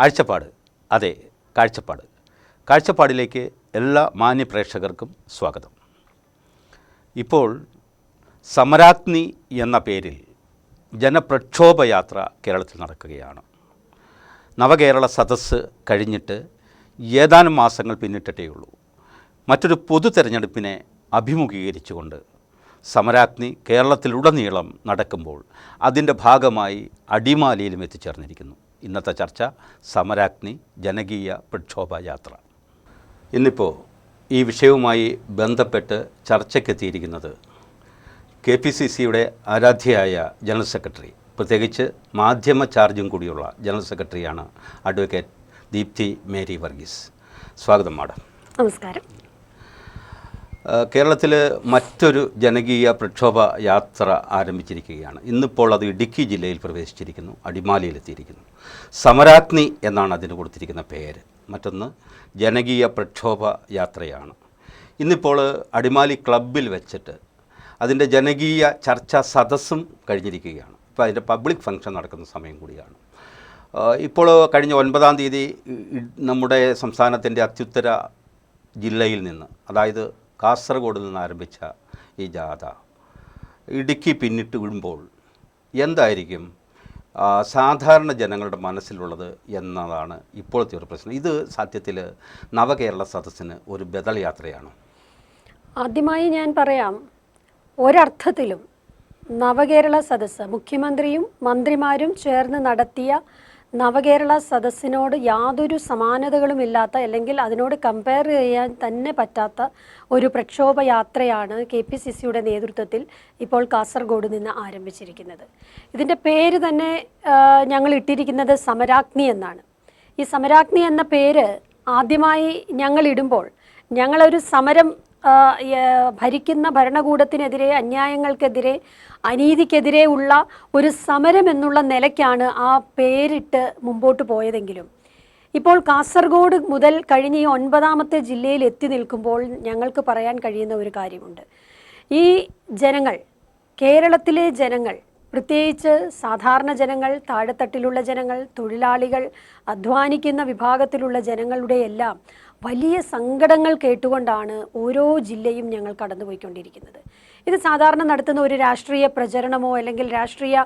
കാഴ്ചപ്പാട്, അതെ കാഴ്ചപ്പാട്. കാഴ്ചപ്പാടിലേക്ക് എല്ലാ മാന്യ പ്രേക്ഷകർക്കും സ്വാഗതം. ഇപ്പോൾ സമരാഗ്നി എന്ന പേരിൽ ജനപ്രക്ഷോഭയാത്ര കേരളത്തിൽ നടക്കുകയാണ്. നവകേരള സദസ്സ് കഴിഞ്ഞിട്ട് ഏതാനും മാസങ്ങൾ പിന്നിട്ടിട്ടേയുള്ളൂ. മറ്റൊരു പൊതു തെരഞ്ഞെടുപ്പിനെ അഭിമുഖീകരിച്ചുകൊണ്ട് സമരാഗ്നി കേരളത്തിലുടനീളം നടക്കുമ്പോൾ അതിൻ്റെ ഭാഗമായി അടിമാലിയിലും എത്തിച്ചേർന്നിരിക്കുന്നു. ഇന്നത്തെ ചർച്ച സമരാഗ്നി ജനകീയ പ്രക്ഷോഭയാത്ര. ഇന്നിപ്പോൾ ഈ വിഷയവുമായി ബന്ധപ്പെട്ട് ചർച്ചയ്ക്കെത്തിയിരിക്കുന്നത് KPCCയുടെ ആരാധ്യയായ ജനറൽ സെക്രട്ടറി, പ്രത്യേകിച്ച് മാധ്യമ ചാർജും കൂടിയുള്ള ജനറൽ സെക്രട്ടറിയാണ് അഡ്വക്കേറ്റ് ദീപ്തി മേരി വർഗീസ്. സ്വാഗതം മാഡം. നമസ്കാരം. കേരളത്തിൽ മറ്റൊരു ജനകീയ പ്രക്ഷോഭ യാത്ര ആരംഭിച്ചിരിക്കുകയാണ്. ഇന്നിപ്പോൾ അത് ഇടുക്കി ജില്ലയിൽ പ്രവേശിച്ചിരിക്കുന്നു, അടിമാലിയിലെത്തിയിരിക്കുന്നു. സമരാഗ്നി എന്നാണ് അതിന് കൊടുത്തിരിക്കുന്ന പേര്. മറ്റൊന്ന് ജനകീയ പ്രക്ഷോഭ യാത്രയാണ്. ഇന്നിപ്പോൾ അടിമാലി ക്ലബ്ബിൽ വെച്ചിട്ട് അതിൻ്റെ ജനകീയ ചർച്ചാ സദസ്സും കഴിഞ്ഞിരിക്കുകയാണ്. ഇപ്പോൾ അതിൻ്റെ പബ്ലിക് ഫംഗ്ഷൻ നടക്കുന്ന സമയം കൂടിയാണ്. ഇപ്പോൾ കഴിഞ്ഞ 9-ാം തീയതി നമ്മുടെ സംസ്ഥാനത്തിൻ്റെ അത്യുത്തര ജില്ലയിൽ നിന്ന്, അതായത് കാസർഗോഡ് നിന്ന് ആരംഭിച്ച ഈ ജാഥ ഇടുക്കി പിന്നിട്ട് വിടുമ്പോൾ എന്തായിരിക്കും സാധാരണ ജനങ്ങളുടെ മനസ്സിലുള്ളത് എന്നതാണ് ഇപ്പോഴത്തെ ഒരു പ്രശ്നം. ഇത് സത്യത്തിൽ നവകേരള സദസ്സിന് ഒരു ബദൽ യാത്രയാണ്. ആദ്യമായി ഞാൻ പറയാം, ഒരർത്ഥത്തിലും നവകേരള സദസ്സ് മുഖ്യമന്ത്രിയും മന്ത്രിമാരും ചേർന്ന് നടത്തിയ നവകേരള സദസ്സിനോട് യാതൊരു സമാനതകളുമില്ലാത്ത, അല്ലെങ്കിൽ അതിനോട് കമ്പയർ ചെയ്യാൻ തന്നെ പറ്റാത്ത ഒരു പ്രക്ഷോഭ യാത്രയാണ് KPCCയുടെ നേതൃത്വത്തിൽ ഇപ്പോൾ കാസർഗോഡ് നിന്ന് ആരംഭിച്ചിരിക്കുന്നത്. ഇതിൻ്റെ പേര് തന്നെ ഞങ്ങൾ ഇട്ടിരിക്കുന്നത് സമരാഗ്നി എന്നാണ്. ഈ സമരാഗ്നി എന്ന പേര് ആദ്യമായി ഞങ്ങൾ ഇടുമ്പോൾ ഞങ്ങളൊരു സമരം, ഭരിക്കുന്ന ഭരണകൂടത്തിനെതിരെ, അന്യായങ്ങൾക്കെതിരെ, അനീതിക്കെതിരെ ഉള്ള ഒരു സമരം എന്നുള്ള നിലയ്ക്കാണ് ആ പേരിട്ട് മുമ്പോട്ട് പോയതെങ്കിലും ഇപ്പോൾ കാസർഗോഡ് മുതൽ കഴിഞ്ഞ ഈ 9-ാമത്തെ ജില്ലയിൽ എത്തി നിൽക്കുമ്പോൾ ഞങ്ങൾക്ക് പറയാൻ കഴിയുന്ന ഒരു കാര്യമുണ്ട്. ഈ ജനങ്ങൾ, കേരളത്തിലെ ജനങ്ങൾ, പ്രത്യേകിച്ച് സാധാരണ ജനങ്ങൾ, താഴെത്തട്ടിലുള്ള ജനങ്ങൾ, തൊഴിലാളികൾ, അധ്വാനിക്കുന്ന വിഭാഗത്തിലുള്ള ജനങ്ങളുടെ എല്ലാം വലിയ സങ്കടങ്ങൾ കേട്ടുകൊണ്ടാണ് ഓരോ ജില്ലയും ഞങ്ങൾ കടന്നുപോയിക്കൊണ്ടിരിക്കുന്നത്. ഇത് സാധാരണ നടത്തുന്ന ഒരു രാഷ്ട്രീയ പ്രചരണമോ അല്ലെങ്കിൽ രാഷ്ട്രീയ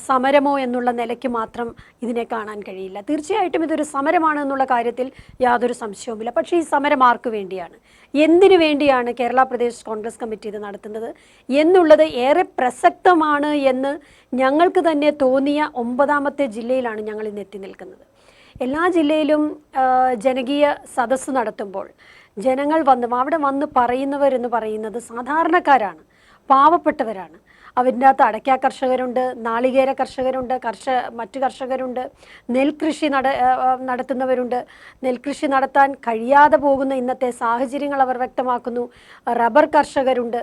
സമരമോ എന്നുള്ള നിലയ്ക്ക് മാത്രം ഇതിനെ കാണാൻ കഴിയില്ല. തീർച്ചയായിട്ടും ഇതൊരു സമരമാണ് എന്നുള്ള കാര്യത്തിൽ യാതൊരു സംശയവുമില്ല. പക്ഷേ ഈ സമരം ആർക്ക് വേണ്ടിയാണ്, എന്തിനു വേണ്ടിയാണ് കേരള പ്രദേശ് കോൺഗ്രസ് കമ്മിറ്റി ഇത് നടത്തുന്നത് എന്നുള്ളത് ഏറെ പ്രസക്തമാണ് എന്ന് ഞങ്ങൾക്ക് തന്നെ തോന്നിയ 9-ാമത്തെ ജില്ലയിലാണ് ഞങ്ങൾ ഇന്ന് എത്തി നിൽക്കുന്നത്. എല്ലാ ജില്ലയിലും ജനകീയ സദസ്സ് നടത്തുമ്പോൾ ജനങ്ങൾ അവിടെ വന്ന് പറയുന്നവരെന്ന് പറയുന്നത് സാധാരണക്കാരാണ്, പാവപ്പെട്ടവരാണ്. അവരുടെ അകത്ത് അടയ്ക്ക കർഷകരുണ്ട്, നാളികേര കർഷകരുണ്ട്, മറ്റു കർഷകരുണ്ട്, നെൽകൃഷി നടത്തുന്നവരുണ്ട്. നെൽകൃഷി നടത്താൻ കഴിയാതെ പോകുന്ന ഇന്നത്തെ സാഹചര്യങ്ങൾ അവർ വ്യക്തമാക്കുന്നു. റബ്ബർ കർഷകരുണ്ട്.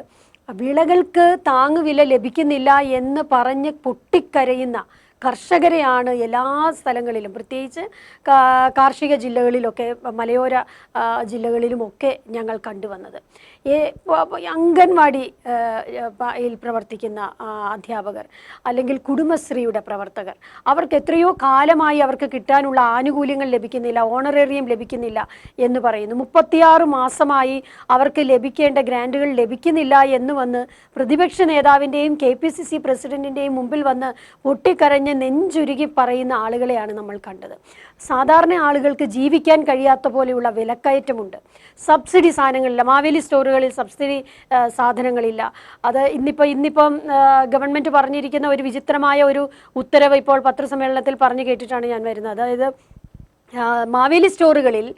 വിളകൾക്ക് താങ്ങുവില ലഭിക്കുന്നില്ല എന്ന് പറഞ്ഞ് പൊട്ടിക്കരയുന്ന കർഷകരെയാണ് എല്ലാ സ്ഥലങ്ങളിലും, പ്രത്യേകിച്ച് കാർഷിക ജില്ലകളിലൊക്കെ, മലയോര ജില്ലകളിലുമൊക്കെ ഞങ്ങൾ കണ്ടുവന്നത്. അംഗൻവാടിയിൽ പ്രവർത്തിക്കുന്ന അധ്യാപകർ, അല്ലെങ്കിൽ കുടുംബശ്രീയുടെ പ്രവർത്തകർ, അവർക്ക് എത്രയോ കാലമായി അവർക്ക് കിട്ടാനുള്ള ആനുകൂല്യങ്ങൾ ലഭിക്കുന്നില്ല, ഓണറേറിയം ലഭിക്കുന്നില്ല എന്ന് പറയുന്നു. 36 മാസമായി അവർക്ക് ലഭിക്കേണ്ട ഗ്രാൻറ്റുകൾ ലഭിക്കുന്നില്ല എന്ന് വന്ന് പ്രതിപക്ഷ നേതാവിൻ്റെയും KPCC പ്രസിഡന്റിൻ്റെയും മുമ്പിൽ വന്ന് പൊട്ടിക്കരഞ്ഞ് നെഞ്ചുരുകി പറയുന്ന ആളുകളെയാണ് നമ്മൾ കണ്ടത്. സാധാരണ ആളുകൾക്ക് ജീവിക്കാൻ കഴിയാത്ത പോലെയുള്ള വിലക്കയറ്റമുണ്ട്. സബ്സിഡി സാധനങ്ങളില്ല, മാവേലി സ്റ്റോറുകളിൽ സബ്സിഡി സാധനങ്ങളില്ല. അത് ഇന്നിപ്പം ഗവൺമെൻറ് പറഞ്ഞിരിക്കുന്ന ഒരു വിചിത്രമായ ഒരു ഉത്തരവ് ഇപ്പോൾ പത്രസമ്മേളനത്തിൽ പറഞ്ഞു കേട്ടിട്ടാണ് ഞാൻ വരുന്നത്. അതായത് മാവേലി സ്റ്റോറുകളിൽ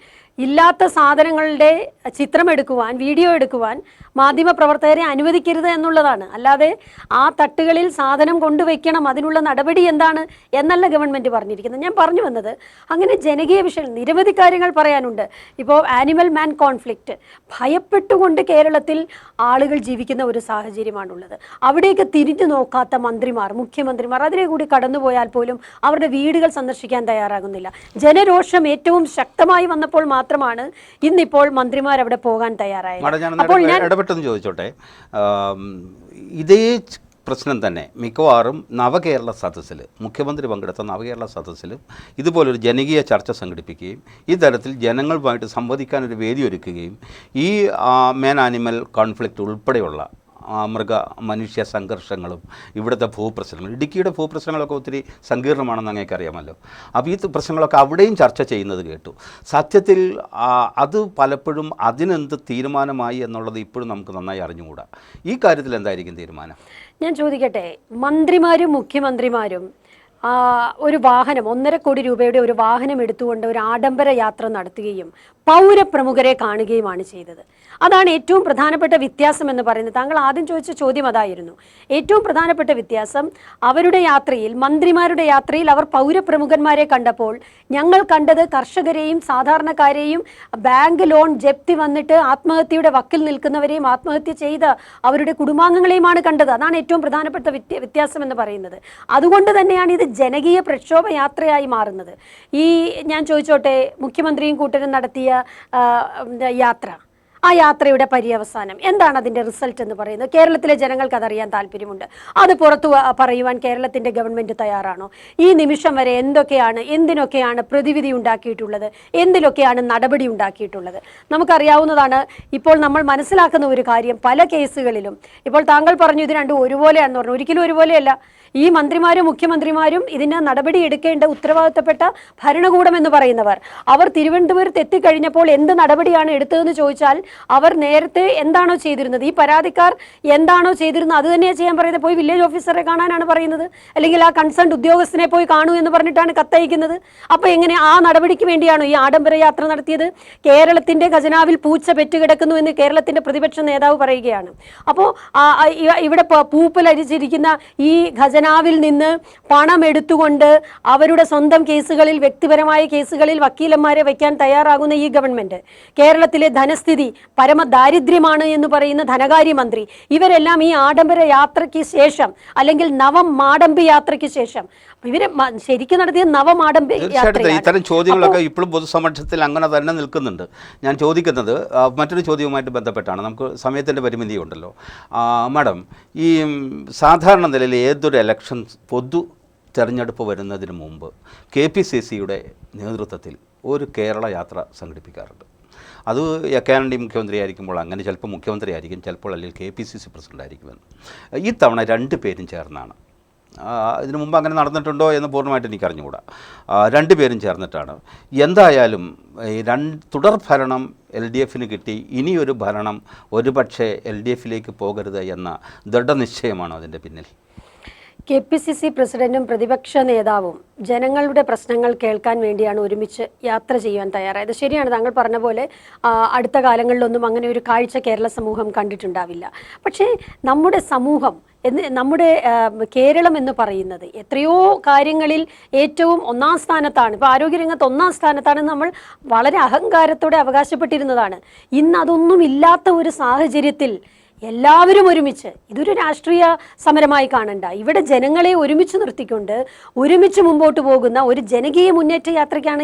ഇല്ലാത്ത സാധനങ്ങളുടെ ചിത്രമെടുക്കുവാൻ, വീഡിയോ എടുക്കുവാൻ മാധ്യമപ്രവർത്തകരെ അനുവദിക്കരുത് എന്നുള്ളതാണ്. അല്ലാതെ ആ തട്ടുകളിൽ സാധനം കൊണ്ടുവയ്ക്കണം, അതിനുള്ള നടപടി എന്താണ് എന്നല്ല ഗവൺമെൻറ് പറഞ്ഞിരിക്കുന്നത്. ഞാൻ പറഞ്ഞു വന്നത്, അങ്ങനെ ജനകീയ വിഷയം നിരവധി കാര്യങ്ങൾ പറയാനുണ്ട്. ഇപ്പോൾ ആനിമൽ മാൻ കോൺഫ്ലിക്റ്റ്, ഭയപ്പെട്ടുകൊണ്ട് കേരളത്തിൽ ആളുകൾ ജീവിക്കുന്ന ഒരു സാഹചര്യമാണുള്ളത്. അവിടേക്ക് തിരിഞ്ഞു നോക്കാത്ത മന്ത്രിമാർ, മുഖ്യമന്ത്രിമാർ അതിനെ കൂടി കടന്നുപോയാൽ പോലും അവരുടെ വീടുകൾ സന്ദർശിക്കാൻ തയ്യാറാകുന്നില്ല. ജനരോഷം ഏറ്റവും ശക്തമായി വന്നപ്പോൾ മാത്രമാണ് ഇന്നിപ്പോൾ മന്ത്രിമാർ അവിടെ പോകാൻ തയ്യാറായത്. അപ്പോൾ ഞാൻ ചോദിച്ചോട്ടെ, ഇതേ പ്രശ്നം തന്നെ മിക്കവാറും നവകേരള സദസ്സിൽ മുഖ്യമന്ത്രി പങ്കെടുത്ത നവകേരള സദസ്സിലും ഇതുപോലൊരു ജനകീയ ചർച്ച സംഘടിപ്പിക്കുകയും ഈ തരത്തിൽ ജനങ്ങളുമായിട്ട് സംവദിക്കാനൊരു വേദി ഒരുക്കുകയും ഈ മാൻ ആനിമൽ കോൺഫ്ലിക്റ്റ് ഉൾപ്പെടെയുള്ള മൃഗ മനുഷ്യ സംഘർഷങ്ങളും ഇവിടുത്തെ ഭൂപ്രശ്നങ്ങളും, ഇടുക്കിയുടെ ഭൂപ്രശ്നങ്ങളൊക്കെ ഒത്തിരി സങ്കീർണമാണെന്ന് അങ്ങേക്ക് അറിയാമല്ലോ. അപ്പോൾ ഈ പ്രശ്നങ്ങളൊക്കെ അവിടെയും ചർച്ച ചെയ്യുന്നത് കേട്ടു. സത്യത്തിൽ അത് പലപ്പോഴും അതിനെന്ത് തീരുമാനമായി എന്നുള്ളത് ഇപ്പോഴും നമുക്ക് നന്നായി അറിഞ്ഞുകൂടാ. ഈ കാര്യത്തിൽ എന്തായിരിക്കും തീരുമാനം? ഞാൻ ചോദിക്കട്ടെ, മന്ത്രിമാരും മുഖ്യമന്ത്രിമാരും ഒരു വാഹനം 1.5 കോടി രൂപയുടെ ഒരു വാഹനം എടുത്തുകൊണ്ട് ഒരു ആഡംബര യാത്ര നടത്തുകയും പൗരപ്രമുഖരെ കാണുകയുമാണ് ചെയ്തത്. അതാണ് ഏറ്റവും പ്രധാനപ്പെട്ട വ്യത്യാസം എന്ന് പറയുന്നത്. താങ്കൾ ആദ്യം ചോദിച്ച ചോദ്യം അതായിരുന്നു. ഏറ്റവും പ്രധാനപ്പെട്ട വ്യത്യാസം, അവരുടെ യാത്രയിൽ, മന്ത്രിമാരുടെ യാത്രയിൽ അവർ പൗരപ്രമുഖന്മാരെ കണ്ടപ്പോൾ ഞങ്ങൾ കണ്ടത് കർഷകരെയും സാധാരണക്കാരെയും ബാങ്ക് ലോൺ ജപ്തി വന്നിട്ട് ആത്മഹത്യയുടെ വക്കിൽ നിൽക്കുന്നവരെയും ആത്മഹത്യ ചെയ്ത് അവരുടെ കുടുംബാംഗങ്ങളെയുമാണ് കണ്ടത്. അതാണ് ഏറ്റവും പ്രധാനപ്പെട്ട വ്യത്യാസം എന്ന് പറയുന്നത്. അതുകൊണ്ട് തന്നെയാണ് ഇത് ജനകീയ പ്രക്ഷോഭ യാത്രയായി മാറുന്നത്. ഞാൻ ചോദിച്ചോട്ടെ, മുഖ്യമന്ത്രിയും കൂട്ടരും നടത്തിയ യാത്ര, ആ യാത്രയുടെ പര്യവസാനം എന്താണ്, അതിൻ്റെ റിസൾട്ട് എന്ന് പറയുന്നത്? കേരളത്തിലെ ജനങ്ങൾക്ക് അതറിയാൻ താല്പര്യമുണ്ട്. അത് പുറത്തു പറയുവാൻ കേരളത്തിൻ്റെ ഗവൺമെൻറ് തയ്യാറാണോ? ഈ നിമിഷം വരെ എന്തിനൊക്കെയാണ് പ്രതിവിധി ഉണ്ടാക്കിയിട്ടുള്ളത്, എന്തിലൊക്കെയാണ് നടപടി ഉണ്ടാക്കിയിട്ടുള്ളത്? നമുക്കറിയാവുന്നതാണ്. ഇപ്പോൾ നമ്മൾ മനസ്സിലാക്കുന്ന ഒരു കാര്യം, പല കേസുകളിലും ഇപ്പോൾ താങ്കൾ പറഞ്ഞു ഇത് രണ്ടും ഒരുപോലെയാണെന്ന് പറഞ്ഞു. ഒരിക്കലും ഒരുപോലെയല്ല. ഈ മന്ത്രിമാരും മുഖ്യമന്ത്രിമാരും ഇതിന് നടപടി എടുക്കേണ്ട ഉത്തരവാദിത്തപ്പെട്ട ഭരണകൂടം എന്ന് പറയുന്നവർ, അവർ തിരുവനന്തപുരത്ത് എത്തിക്കഴിഞ്ഞപ്പോൾ എന്ത് നടപടിയാണ് എടുത്തതെന്ന് ചോദിച്ചാൽ അവർ നേരത്തെ എന്താണോ ചെയ്തിരുന്നത്, ഈ പരാതിക്കാർ എന്താണോ ചെയ്തിരുന്നത് അത് തന്നെയാണ് ചെയ്യാൻ പറയുന്നത്. പോയി വില്ലേജ് ഓഫീസറെ കാണാനാണ് പറയുന്നത്, അല്ലെങ്കിൽ ആ കൺസേൺ ഉദ്യോഗസ്ഥനെ പോയി കാണൂ എന്ന് പറഞ്ഞിട്ടാണ് കത്തയക്കുന്നത്. അപ്പോൾ എങ്ങനെ ആ നടപടിക്ക് വേണ്ടിയാണോ ഈ ആഡംബര യാത്ര നടത്തിയത്? കേരളത്തിൻ്റെ ഖജനാവിൽ പൂച്ച പെറ്റുകിടക്കുന്നു എന്ന് കേരളത്തിൻ്റെ പ്രതിപക്ഷ നേതാവ് പറയുകയാണ്. അപ്പോൾ ഇവിടെ പൂപ്പലരിച്ചിരിക്കുന്ന ഈ ഖജനാവിൽ നിന്ന് പണം എടുത്തുകൊണ്ട് അവരുടെ സ്വന്തം കേസുകളിൽ, വ്യക്തിപരമായ കേസുകളിൽ വക്കീലന്മാരെ വയ്ക്കാൻ തയ്യാറാകുന്ന ഈ ഗവൺമെൻറ്, കേരളത്തിലെ ധനസ്ഥിതി പരമദാരിദ്ര്യമാണ് എന്ന് പറയുന്ന ധനകാര്യമന്ത്രി, ഇവരെല്ലാം ഈ ആഡംബര യാത്രയ്ക്ക് ശേഷം, അല്ലെങ്കിൽ നവമാഡംബി യാത്രയ്ക്ക് ശേഷം ഇവര് ശരിക്കും നടത്തിയ നവമാഡംബി യാത്ര. ഇത്തരം ചോദ്യങ്ങളൊക്കെ ഇപ്പോഴും പൊതുസമക്ഷത്തിൽ അങ്ങനെ തന്നെ നിൽക്കുന്നുണ്ട്. ഞാൻ ചോദിക്കുന്നത് മറ്റൊരു ചോദ്യവുമായിട്ട് ബന്ധപ്പെട്ടാണ്. നമുക്ക് സമയത്തിൻ്റെ പരിമിതി ഉണ്ടല്ലോ. മാഡം, ഈ സാധാരണ നിലയിൽ ഏതൊരു ഇലക്ഷൻ പൊതു തെരഞ്ഞെടുപ്പ് വരുന്നതിന് മുമ്പ് KPCCയുടെ നേതൃത്വത്തിൽ ഒരു കേരള യാത്ര സംഘടിപ്പിക്കാറുണ്ട്. അത് കേരള മുഖ്യമന്ത്രി ആയിരിക്കുമ്പോൾ അങ്ങനെ ചിലപ്പോൾ മുഖ്യമന്ത്രി ആയിരിക്കും, ചിലപ്പോൾ അല്ലെങ്കിൽ KPCC പ്രസിഡന്റ് ആയിരിക്കുമെന്ന്. ഈ തവണ 2 പേരും ചേർന്നാണ്. ഇതിനു മുമ്പ് അങ്ങനെ നടന്നിട്ടുണ്ടോ എന്ന് പൂർണ്ണമായിട്ട് എനിക്ക് അറിഞ്ഞുകൂടാ. 2 പേരും ചേർന്നിട്ടാണ്. എന്തായാലും തുടർ ഭരണം LDFന് കിട്ടി. ഇനിയൊരു ഭരണം ഒരുപക്ഷെ LDFിലേക്ക് പോകരുത് എന്ന ദൃഢനിശ്ചയമാണ് അതിൻ്റെ പിന്നിൽ. KPCC പ്രസിഡന്റും പ്രതിപക്ഷ നേതാവും ജനങ്ങളുടെ പ്രശ്നങ്ങൾ കേൾക്കാൻ വേണ്ടിയാണ് ഒരുമിച്ച് യാത്ര ചെയ്യാൻ തയ്യാറായത്. ശരിയാണ്, താങ്കൾ പറഞ്ഞ പോലെ അടുത്ത കാലങ്ങളിലൊന്നും അങ്ങനെ ഒരു കാഴ്ച കേരള സമൂഹം കണ്ടിട്ടുണ്ടാവില്ല. പക്ഷേ നമ്മുടെ സമൂഹം നമ്മുടെ കേരളം എന്ന് പറയുന്നത് എത്രയോ കാര്യങ്ങളിൽ ഏറ്റവും 1-ാം സ്ഥാനത്താണ്. ഇപ്പോൾ ആരോഗ്യരംഗത്ത് 1-ാം സ്ഥാനത്താണെന്ന് നമ്മൾ വളരെ അഹങ്കാരത്തോടെ അവകാശപ്പെട്ടിരുന്നതാണ്. ഇന്ന് അതൊന്നും ഇല്ലാത്ത ഒരു സാഹചര്യത്തിൽ എല്ലാവരും ഒരുമിച്ച്, ഇതൊരു രാഷ്ട്രീയ സമരമായി കാണണ്ട, ഇവിടെ ജനങ്ങളെ ഒരുമിച്ച് നിർത്തിക്കൊണ്ട് ഒരുമിച്ച് മുമ്പോട്ട് പോകുന്ന ഒരു ജനകീയ മുന്നേറ്റ യാത്രയ്ക്കാണ്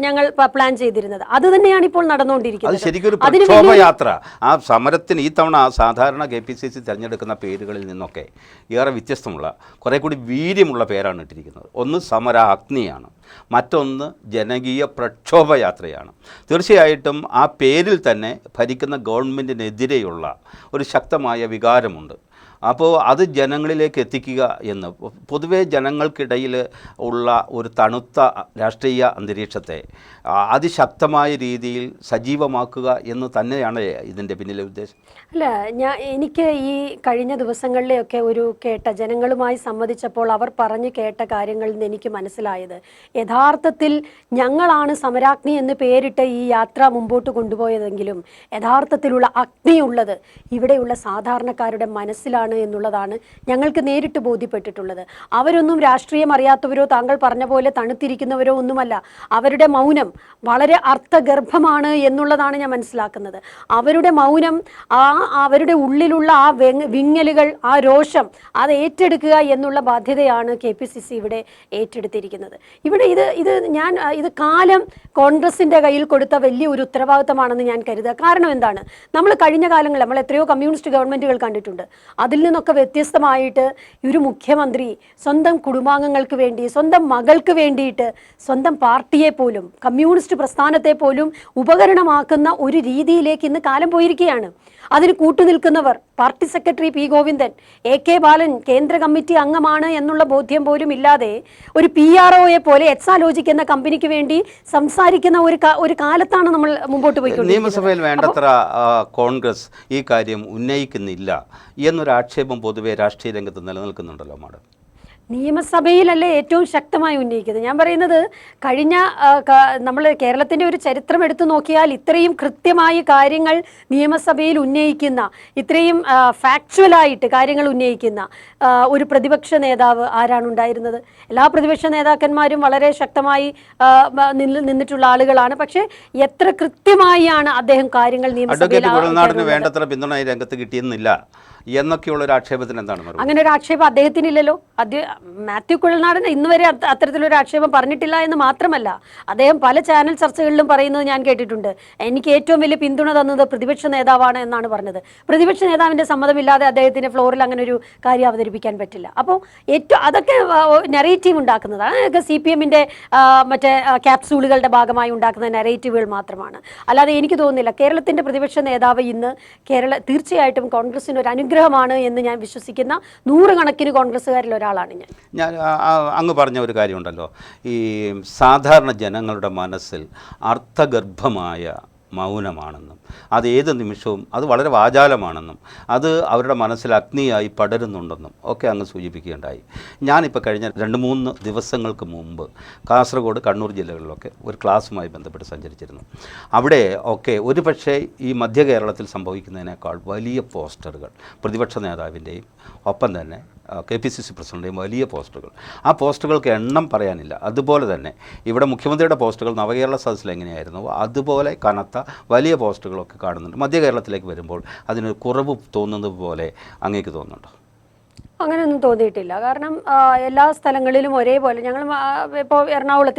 ഞങ്ങൾ പ്ലാൻ ചെയ്തിരുന്നത്. അത് തന്നെയാണ് ഇപ്പോൾ നടന്നുകൊണ്ടിരിക്കുന്നത്. ശരിക്കൊരു പ്രക്ഷോഭയാത്ര. ആ സമരത്തിന് ഈ തവണ സാധാരണ KPCC തിരഞ്ഞെടുക്കുന്ന പേരുകളിൽ നിന്നൊക്കെ ഏറെ വ്യത്യസ്തമുള്ള, കുറേ കൂടി വീര്യമുള്ള പേരാണ് ഇട്ടിരിക്കുന്നത്. ഒന്ന് സമര അഗ്നിയാണ്, മറ്റൊന്ന് ജനകീയ പ്രക്ഷോഭയാത്രയാണ്. തീർച്ചയായിട്ടും ആ പേരിൽ തന്നെ ഭരിക്കുന്ന ഗവൺമെൻറ്റിനെതിരെയുള്ള ഒരു ശക്തമായ വികാരമുണ്ട്. അപ്പോൾ അത് ജനങ്ങളിലേക്ക് എത്തിക്കുക എന്ന്, പൊതുവേ ജനങ്ങൾക്കിടയിൽ ഉള്ള ഒരു തണുത്ത രാഷ്ട്രീയ അന്തരീക്ഷത്തെ അതിശക്തമായ രീതിയിൽ സജീവമാക്കുക എന്ന് തന്നെയാണ് ഇതിൻ്റെ പിന്നിലെ ഉദ്ദേശം. അല്ല, എനിക്ക് ഈ കഴിഞ്ഞ ദിവസങ്ങളിലെയൊക്കെ ജനങ്ങളുമായി സംവദിച്ചപ്പോൾ അവർ പറഞ്ഞു കേട്ട കാര്യങ്ങളിൽ നിന്ന് എനിക്ക് മനസ്സിലായത്, യഥാർത്ഥത്തിൽ ഞങ്ങളാണ് സമരാഗ്നി എന്ന് പേരിട്ട് ഈ യാത്ര മുമ്പോട്ട് കൊണ്ടുപോയതെങ്കിലും യഥാർത്ഥത്തിലുള്ള അഗ്നിയുള്ളത് ഇവിടെയുള്ള സാധാരണക്കാരുടെ മനസ്സിലാണ് എന്നുള്ളതാണ് ഞങ്ങൾക്ക് നേരിട്ട് ബോധ്യപ്പെട്ടിട്ടുള്ളത്. അവരൊന്നും രാഷ്ട്രീയം അറിയാത്തവരോ താങ്കൾ പറഞ്ഞ പോലെ തണുത്തിരിക്കുന്നവരോ ഒന്നുമല്ല. അവരുടെ മൗനം വളരെ അർത്ഥഗർഭമാണ് എന്നുള്ളതാണ് ഞാൻ മനസ്സിലാക്കുന്നത്. അവരുടെ മൗനം, അവരുടെ ഉള്ളിലുള്ള ആ വിങ്ങലുകൾ, ആ രോഷം, അത് ഏറ്റെടുക്കുക എന്നുള്ള ബാധ്യതയാണ് KPCC ഇവിടെ ഏറ്റെടുത്തിരിക്കുന്നത്. ഇവിടെ ഇത് കാലം കോൺഗ്രസിൻ്റെ കയ്യിൽ കൊടുത്ത വലിയ ഒരു ഉത്തരവാദിത്തമാണെന്ന് ഞാൻ കരുതുക. കാരണം എന്താണ്, നമ്മൾ കഴിഞ്ഞ കാലങ്ങളിൽ നമ്മൾ എത്രയോ കമ്മ്യൂണിസ്റ്റ് ഗവൺമെൻറ്റുകൾ കണ്ടിട്ടുണ്ട്. അതിൽ അതിൽ നിന്നൊക്കെ വ്യത്യസ്തമായിട്ട് ഒരു മുഖ്യമന്ത്രി സ്വന്തം കുടുംബാംഗങ്ങൾക്ക് വേണ്ടി, സ്വന്തം മകൾക്ക് വേണ്ടിയിട്ട് സ്വന്തം പാർട്ടിയെ പോലും, കമ്മ്യൂണിസ്റ്റ് പ്രസ്ഥാനത്തെ പോലും ഉപകരണമാക്കുന്ന ഒരു രീതിയിലേക്ക് ഇന്ന് കാലം പോയിരിക്കുകയാണ്. അതിന് കൂട്ടുനിൽക്കുന്നവർ party secretary P Govindan, AK Balan കേന്ദ്ര കമ്മിറ്റി അംഗമാണ് എന്നുള്ള ബോധ്യം പോലും ഇല്ലാതെ ഒരു PROയെ പോലെ എക്സാലോജിക് എന്ന കമ്പനിക്ക് വേണ്ടി സംസാരിക്കുന്ന ഒരു കാലത്താണ് നമ്മൾ മുമ്പോട്ട് പോയിക്കൊണ്ടിരിക്കുന്നത്. നിയമസഭയിൽ വേണ്ടത്ര കോൺഗ്രസ് ഈ കാര്യം ഉന്നയിക്കുന്നില്ല എന്നൊരു ആക്ഷേപം പൊതുവെ രാഷ്ട്രീയ രംഗത്ത് നിലനിൽക്കുന്നുണ്ടല്ലോ മാഡം. നിയമസഭയിലല്ലേ ഏറ്റവും ശക്തമായി ഉന്നയിക്കുന്നത്. ഞാൻ പറയുന്നത് കഴിഞ്ഞ നമ്മൾ കേരളത്തിൻ്റെ ഒരു ചരിത്രം എടുത്തു നോക്കിയാൽ ഇത്രയും കൃത്യമായി കാര്യങ്ങൾ നിയമസഭയിൽ ഉന്നയിക്കുന്ന, ഇത്രയും ഫാക്ച്വലായിട്ട് കാര്യങ്ങൾ ഉന്നയിക്കുന്ന ഒരു പ്രതിപക്ഷ നേതാവ് ആരാണ് ഉണ്ടായിരുന്നത്? എല്ലാ പ്രതിപക്ഷ നേതാക്കന്മാരും വളരെ ശക്തമായി നിന്നിട്ടുള്ള ആളുകളാണ്. പക്ഷേ എത്ര കൃത്യമായാണ് അദ്ദേഹം കാര്യങ്ങൾ നിയമസഭയിൽ വേണ്ടത്ര പിന്തുണ രംഗത്ത് കിട്ടിയെന്നില്ല എന്നൊക്കെയുള്ള ഒരു ആക്ഷേപത്തിന് എന്താണ് മറുപടി? അങ്ങനെ ഒരു ആക്ഷേപം അദ്ദേഹത്തിനില്ലല്ലോ. മാത്യു കുഴൽനാടൻ ഇന്ന് വരെ അത്തരത്തിലൊരു ആക്ഷേപം പറഞ്ഞിട്ടില്ല എന്ന് മാത്രമല്ല, അദ്ദേഹം പല ചാനൽ ചർച്ചകളിലും പറയുന്നത് ഞാൻ കേട്ടിട്ടുണ്ട്. എനിക്ക് ഏറ്റവും വലിയ പിന്തുണ തന്നത് പ്രതിപക്ഷ നേതാവാണ് എന്നാണ് പറഞ്ഞത്. പ്രതിപക്ഷ നേതാവിൻ്റെ സമ്മതമില്ലാതെ അദ്ദേഹത്തിൻ്റെ ഫ്ലോറിൽ അങ്ങനെ ഒരു കാര്യം അവതരിപ്പിക്കാൻ പറ്റില്ല. അപ്പോൾ അതൊക്കെ നെറേറ്റീവ് ഉണ്ടാക്കുന്നതാണ്. അതൊക്കെ CPMൻ്റെ മറ്റേ ക്യാപ്സൂളുകളുടെ ഭാഗമായി ഉണ്ടാക്കുന്ന നെറേറ്റീവുകൾ മാത്രമാണ്. അല്ലാതെ എനിക്ക് തോന്നുന്നില്ല കേരളത്തിൻ്റെ പ്രതിപക്ഷ നേതാവ് ഇന്ന് തീർച്ചയായിട്ടും കോൺഗ്രസിന് ഒരു അനുഗ്രഹമാണ് എന്ന് ഞാൻ വിശ്വസിക്കുന്ന നൂറുകണക്കിന് കോൺഗ്രസ്സുകാരിൽ ഒരാളാണ് ഞാൻ. അങ്ങ് പറഞ്ഞ ഒരു കാര്യമുണ്ടല്ലോ, ഈ സാധാരണ ജനങ്ങളുടെ മനസ്സിൽ അർത്ഥഗർഭമായ മൗനമാണെന്നും അത് ഏത് നിമിഷവും അത് വളരെ വാചാലമാണെന്നും അത് അവരുടെ മനസ്സിൽ അഗ്നിയായി പടരുന്നുണ്ടെന്നും ഒക്കെ അങ്ങ് സൂചിപ്പിക്കുകയുണ്ടായി. ഞാനിപ്പോൾ കഴിഞ്ഞ 2-3 ദിവസങ്ങൾക്ക് മുമ്പ് കാസർഗോഡ്, കണ്ണൂർ ജില്ലകളിലൊക്കെ ഒരു ക്ലാസ്സുമായി ബന്ധപ്പെട്ട് സഞ്ചരിച്ചിരുന്നു. അവിടെ ഒക്കെ ഒരു പക്ഷേ ഈ മധ്യ കേരളത്തിൽ സംഭവിക്കുന്നതിനേക്കാൾ വലിയ പോസ്റ്ററുകൾ പ്രതിപക്ഷ നേതാവിൻ്റെയും ഒപ്പം തന്നെ KPCC പ്രസിഡൻ്റെയും വലിയ പോസ്റ്ററുകൾ. ആ പോസ്റ്ററുകൾക്ക് എണ്ണം പറയാനില്ല. അതുപോലെ തന്നെ ഇവിടെ മുഖ്യമന്ത്രിയുടെ പോസ്റ്ററുകൾ നവകേരള സദസ്സിൽ എങ്ങനെയായിരുന്നു അതുപോലെ കനത്ത വലിയ പോസ്റ്ററുകളൊക്കെ കാണുന്നുണ്ട്. മധ്യ കേരളത്തിലേക്ക് വരുമ്പോൾ അതിനൊരു കുറവ് തോന്നുന്നത് പോലെ അങ്ങേക്ക് തോന്നുന്നുണ്ടോ? അങ്ങനെയൊന്നും തോന്നിയിട്ടില്ല. കാരണം എല്ലാ സ്ഥലങ്ങളിലും ഒരേപോലെ ഞങ്ങൾ ഇപ്പോൾ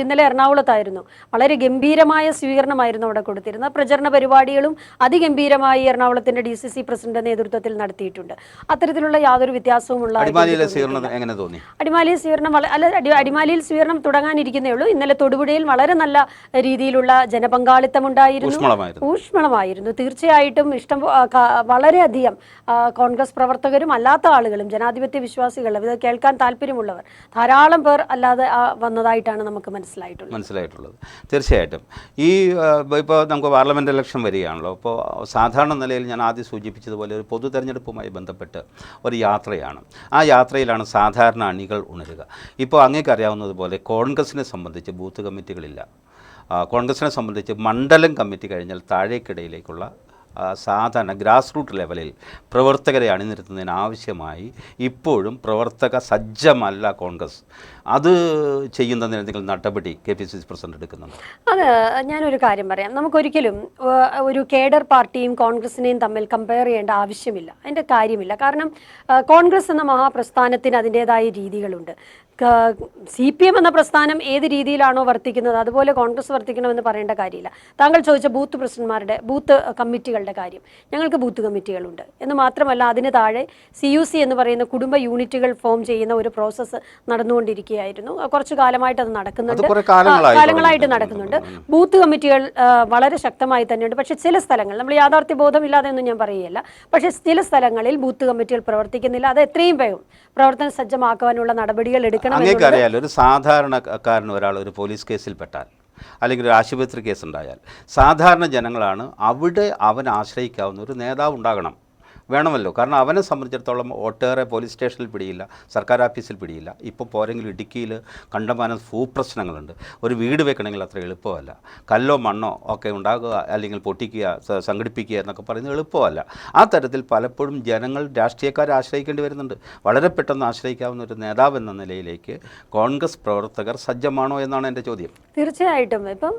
ഇന്നലെ എറണാകുളത്തായിരുന്നു. വളരെ ഗംഭീരമായ സ്വീകരണമായിരുന്നു അവിടെ കൊടുത്തിരുന്നത്. പ്രചരണ പരിപാടികളും അതിഗംഭീരമായി എറണാകുളത്തിൻ്റെ DCC പ്രസിഡന്റ് നേതൃത്വത്തിൽ നടത്തിയിട്ടുണ്ട്. അത്തരത്തിലുള്ള യാതൊരു വ്യത്യാസവുമുള്ള അടിമാലിയിലെ സ്വീകരണം എങ്ങനെ തോന്നി? അടിമാലിയിൽ സ്വീകരണം തുടങ്ങാനിരിക്കുന്നേ ഉള്ളൂ. ഇന്നലെ തൊടുപുഴയിൽ വളരെ നല്ല രീതിയിലുള്ള ജനപങ്കാളിത്തം ഉണ്ടായിരുന്നു, ഊഷ്മളമായിരുന്നു. തീർച്ചയായിട്ടും വളരെയധികം കോൺഗ്രസ് പ്രവർത്തകരും അല്ലാത്ത ആളുകളും ജനാധിപത്യ വിശ്വാസികൾ, ഇത് കേൾക്കാൻ താല്പര്യമുള്ളവർ ധാരാളം പേർ അല്ലാതെ വന്നതായിട്ടാണ് നമുക്ക് മനസ്സിലായിട്ടുള്ളത്. തീർച്ചയായിട്ടും ഈ ഇപ്പോൾ നമുക്ക് പാർലമെൻറ്റ് ഇലക്ഷൻ വരികയാണല്ലോ. അപ്പോൾ സാധാരണ നിലയിൽ ഞാൻ ആദ്യം സൂചിപ്പിച്ചതുപോലെ ഒരു പൊതു തെരഞ്ഞെടുപ്പുമായി ബന്ധപ്പെട്ട് ഒരു യാത്രയാണ്. ആ യാത്രയിലാണ് സാധാരണ അണികൾ ഉണരുക. ഇപ്പോൾ അങ്ങേക്ക് അറിയാവുന്നതുപോലെ കോൺഗ്രസിനെ സംബന്ധിച്ച് ബൂത്ത് കമ്മിറ്റികളില്ല. കോൺഗ്രസിനെ സംബന്ധിച്ച് മണ്ഡലം കമ്മിറ്റി കഴിഞ്ഞാൽ താഴേക്കിടയിലേക്കുള്ള സാധാരണ ഗ്രാസ് റൂട്ട് ലെവലിൽ പ്രവർത്തകരെ അണിനിരത്തുന്നതിന് ആവശ്യമായി ഇപ്പോഴും പ്രവർത്തക സജ്ജമല്ല കോൺഗ്രസ്. അത് ചെയ്യുന്നതിന് എന്തെങ്കിലും നടപടി KPCC പ്രസിഡന്റ് എടുക്കുന്നുണ്ട്? അത് ഞാനൊരു കാര്യം പറയാം. നമുക്കൊരിക്കലും ഒരു കേഡർ പാർട്ടിയും കോൺഗ്രസിനെയും തമ്മിൽ കമ്പയർ ചെയ്യേണ്ട ആവശ്യമില്ല, അതിൻ്റെ കാര്യമില്ല. കാരണം കോൺഗ്രസ് എന്ന മഹാപ്രസ്ഥാനത്തിന് അതിൻ്റേതായ രീതികളുണ്ട്. CPM എന്ന പ്രസ്ഥാനം ഏത് രീതിയിലാണോ വർത്തിക്കുന്നത് അതുപോലെ കോൺഗ്രസ് വർത്തിക്കണമെന്ന് പറയേണ്ട കാര്യമില്ല. താങ്കൾ ചോദിച്ച ബൂത്ത് കമ്മിറ്റികളുടെ കാര്യം, ഞങ്ങൾക്ക് ബൂത്ത് കമ്മിറ്റികളുണ്ട് എന്ന് മാത്രമല്ല അതിന് താഴെ CUC എന്ന് പറയുന്ന കുടുംബ യൂണിറ്റുകൾ ഫോം ചെയ്യുന്ന ഒരു പ്രോസസ്സ് നടന്നുകൊണ്ടിരിക്കുകയായിരുന്നു. കുറച്ചു കാലമായിട്ട് അത് കാലങ്ങളായിട്ട് നടക്കുന്നുണ്ട്. ബൂത്ത് കമ്മിറ്റികൾ വളരെ ശക്തമായി തന്നെയുണ്ട്. പക്ഷേ ചില സ്ഥലങ്ങൾ, നമ്മൾ യാഥാർത്ഥ്യ ബോധമില്ലാതെ ഒന്നും ഞാൻ പറയുകയല്ല, പക്ഷേ ചില സ്ഥലങ്ങളിൽ ബൂത്ത് കമ്മിറ്റികൾ പ്രവർത്തിക്കുന്നില്ല. അത് എത്രയും വേഗം പ്രവർത്തന സജ്ജമാക്കാനുള്ള നടപടികൾ എടുക്കണം. അങ്ങേക്കറിയാലോ, ഒരു സാധാരണക്കാരൻ ഒരാൾ ഒരു പോലീസ് കേസിൽ പെട്ടാൽ അല്ലെങ്കിൽ ഒരു ആശുപത്രി കേസുണ്ടായാൽ സാധാരണ ജനങ്ങളാണ് അവിടെ അവൻ ആശ്രയിക്കാവുന്ന ഒരു നേതാവ് ഉണ്ടാകണം, വേണമല്ലോ. കാരണം അവനെ സംബന്ധിച്ചിടത്തോളം ഒട്ടേറെ പോലീസ് സ്റ്റേഷനിൽ പിടിയില്ല, സർക്കാർ ഓഫീസിൽ പിടിയില്ല. ഇപ്പോൾ പോരെങ്കിലും ഇടുക്കിയിൽ കണ്ടമാനം ഭൂപ്രശ്നങ്ങളുണ്ട്. ഒരു വീട് വെക്കണമെങ്കിൽ അത്ര എളുപ്പമല്ല. കല്ലോ മണ്ണോ ഒക്കെ ഉണ്ടാകുക അല്ലെങ്കിൽ പൊട്ടിക്കുക, സംഘടിപ്പിക്കുക എന്നൊക്കെ പറയുന്നത് എളുപ്പമല്ല. ആ തരത്തിൽ പലപ്പോഴും ജനങ്ങൾ രാഷ്ട്രീയക്കാരെ ആശ്രയിക്കേണ്ടി വരുന്നുണ്ട്. വളരെ പെട്ടെന്ന് ആശ്രയിക്കാവുന്ന ഒരു നേതാവ് എന്ന നിലയിലേക്ക് കോൺഗ്രസ് പ്രവർത്തകർ സജ്ജമാണോ എന്നാണ് എൻ്റെ ചോദ്യം. തീർച്ചയായിട്ടും. ഇപ്പം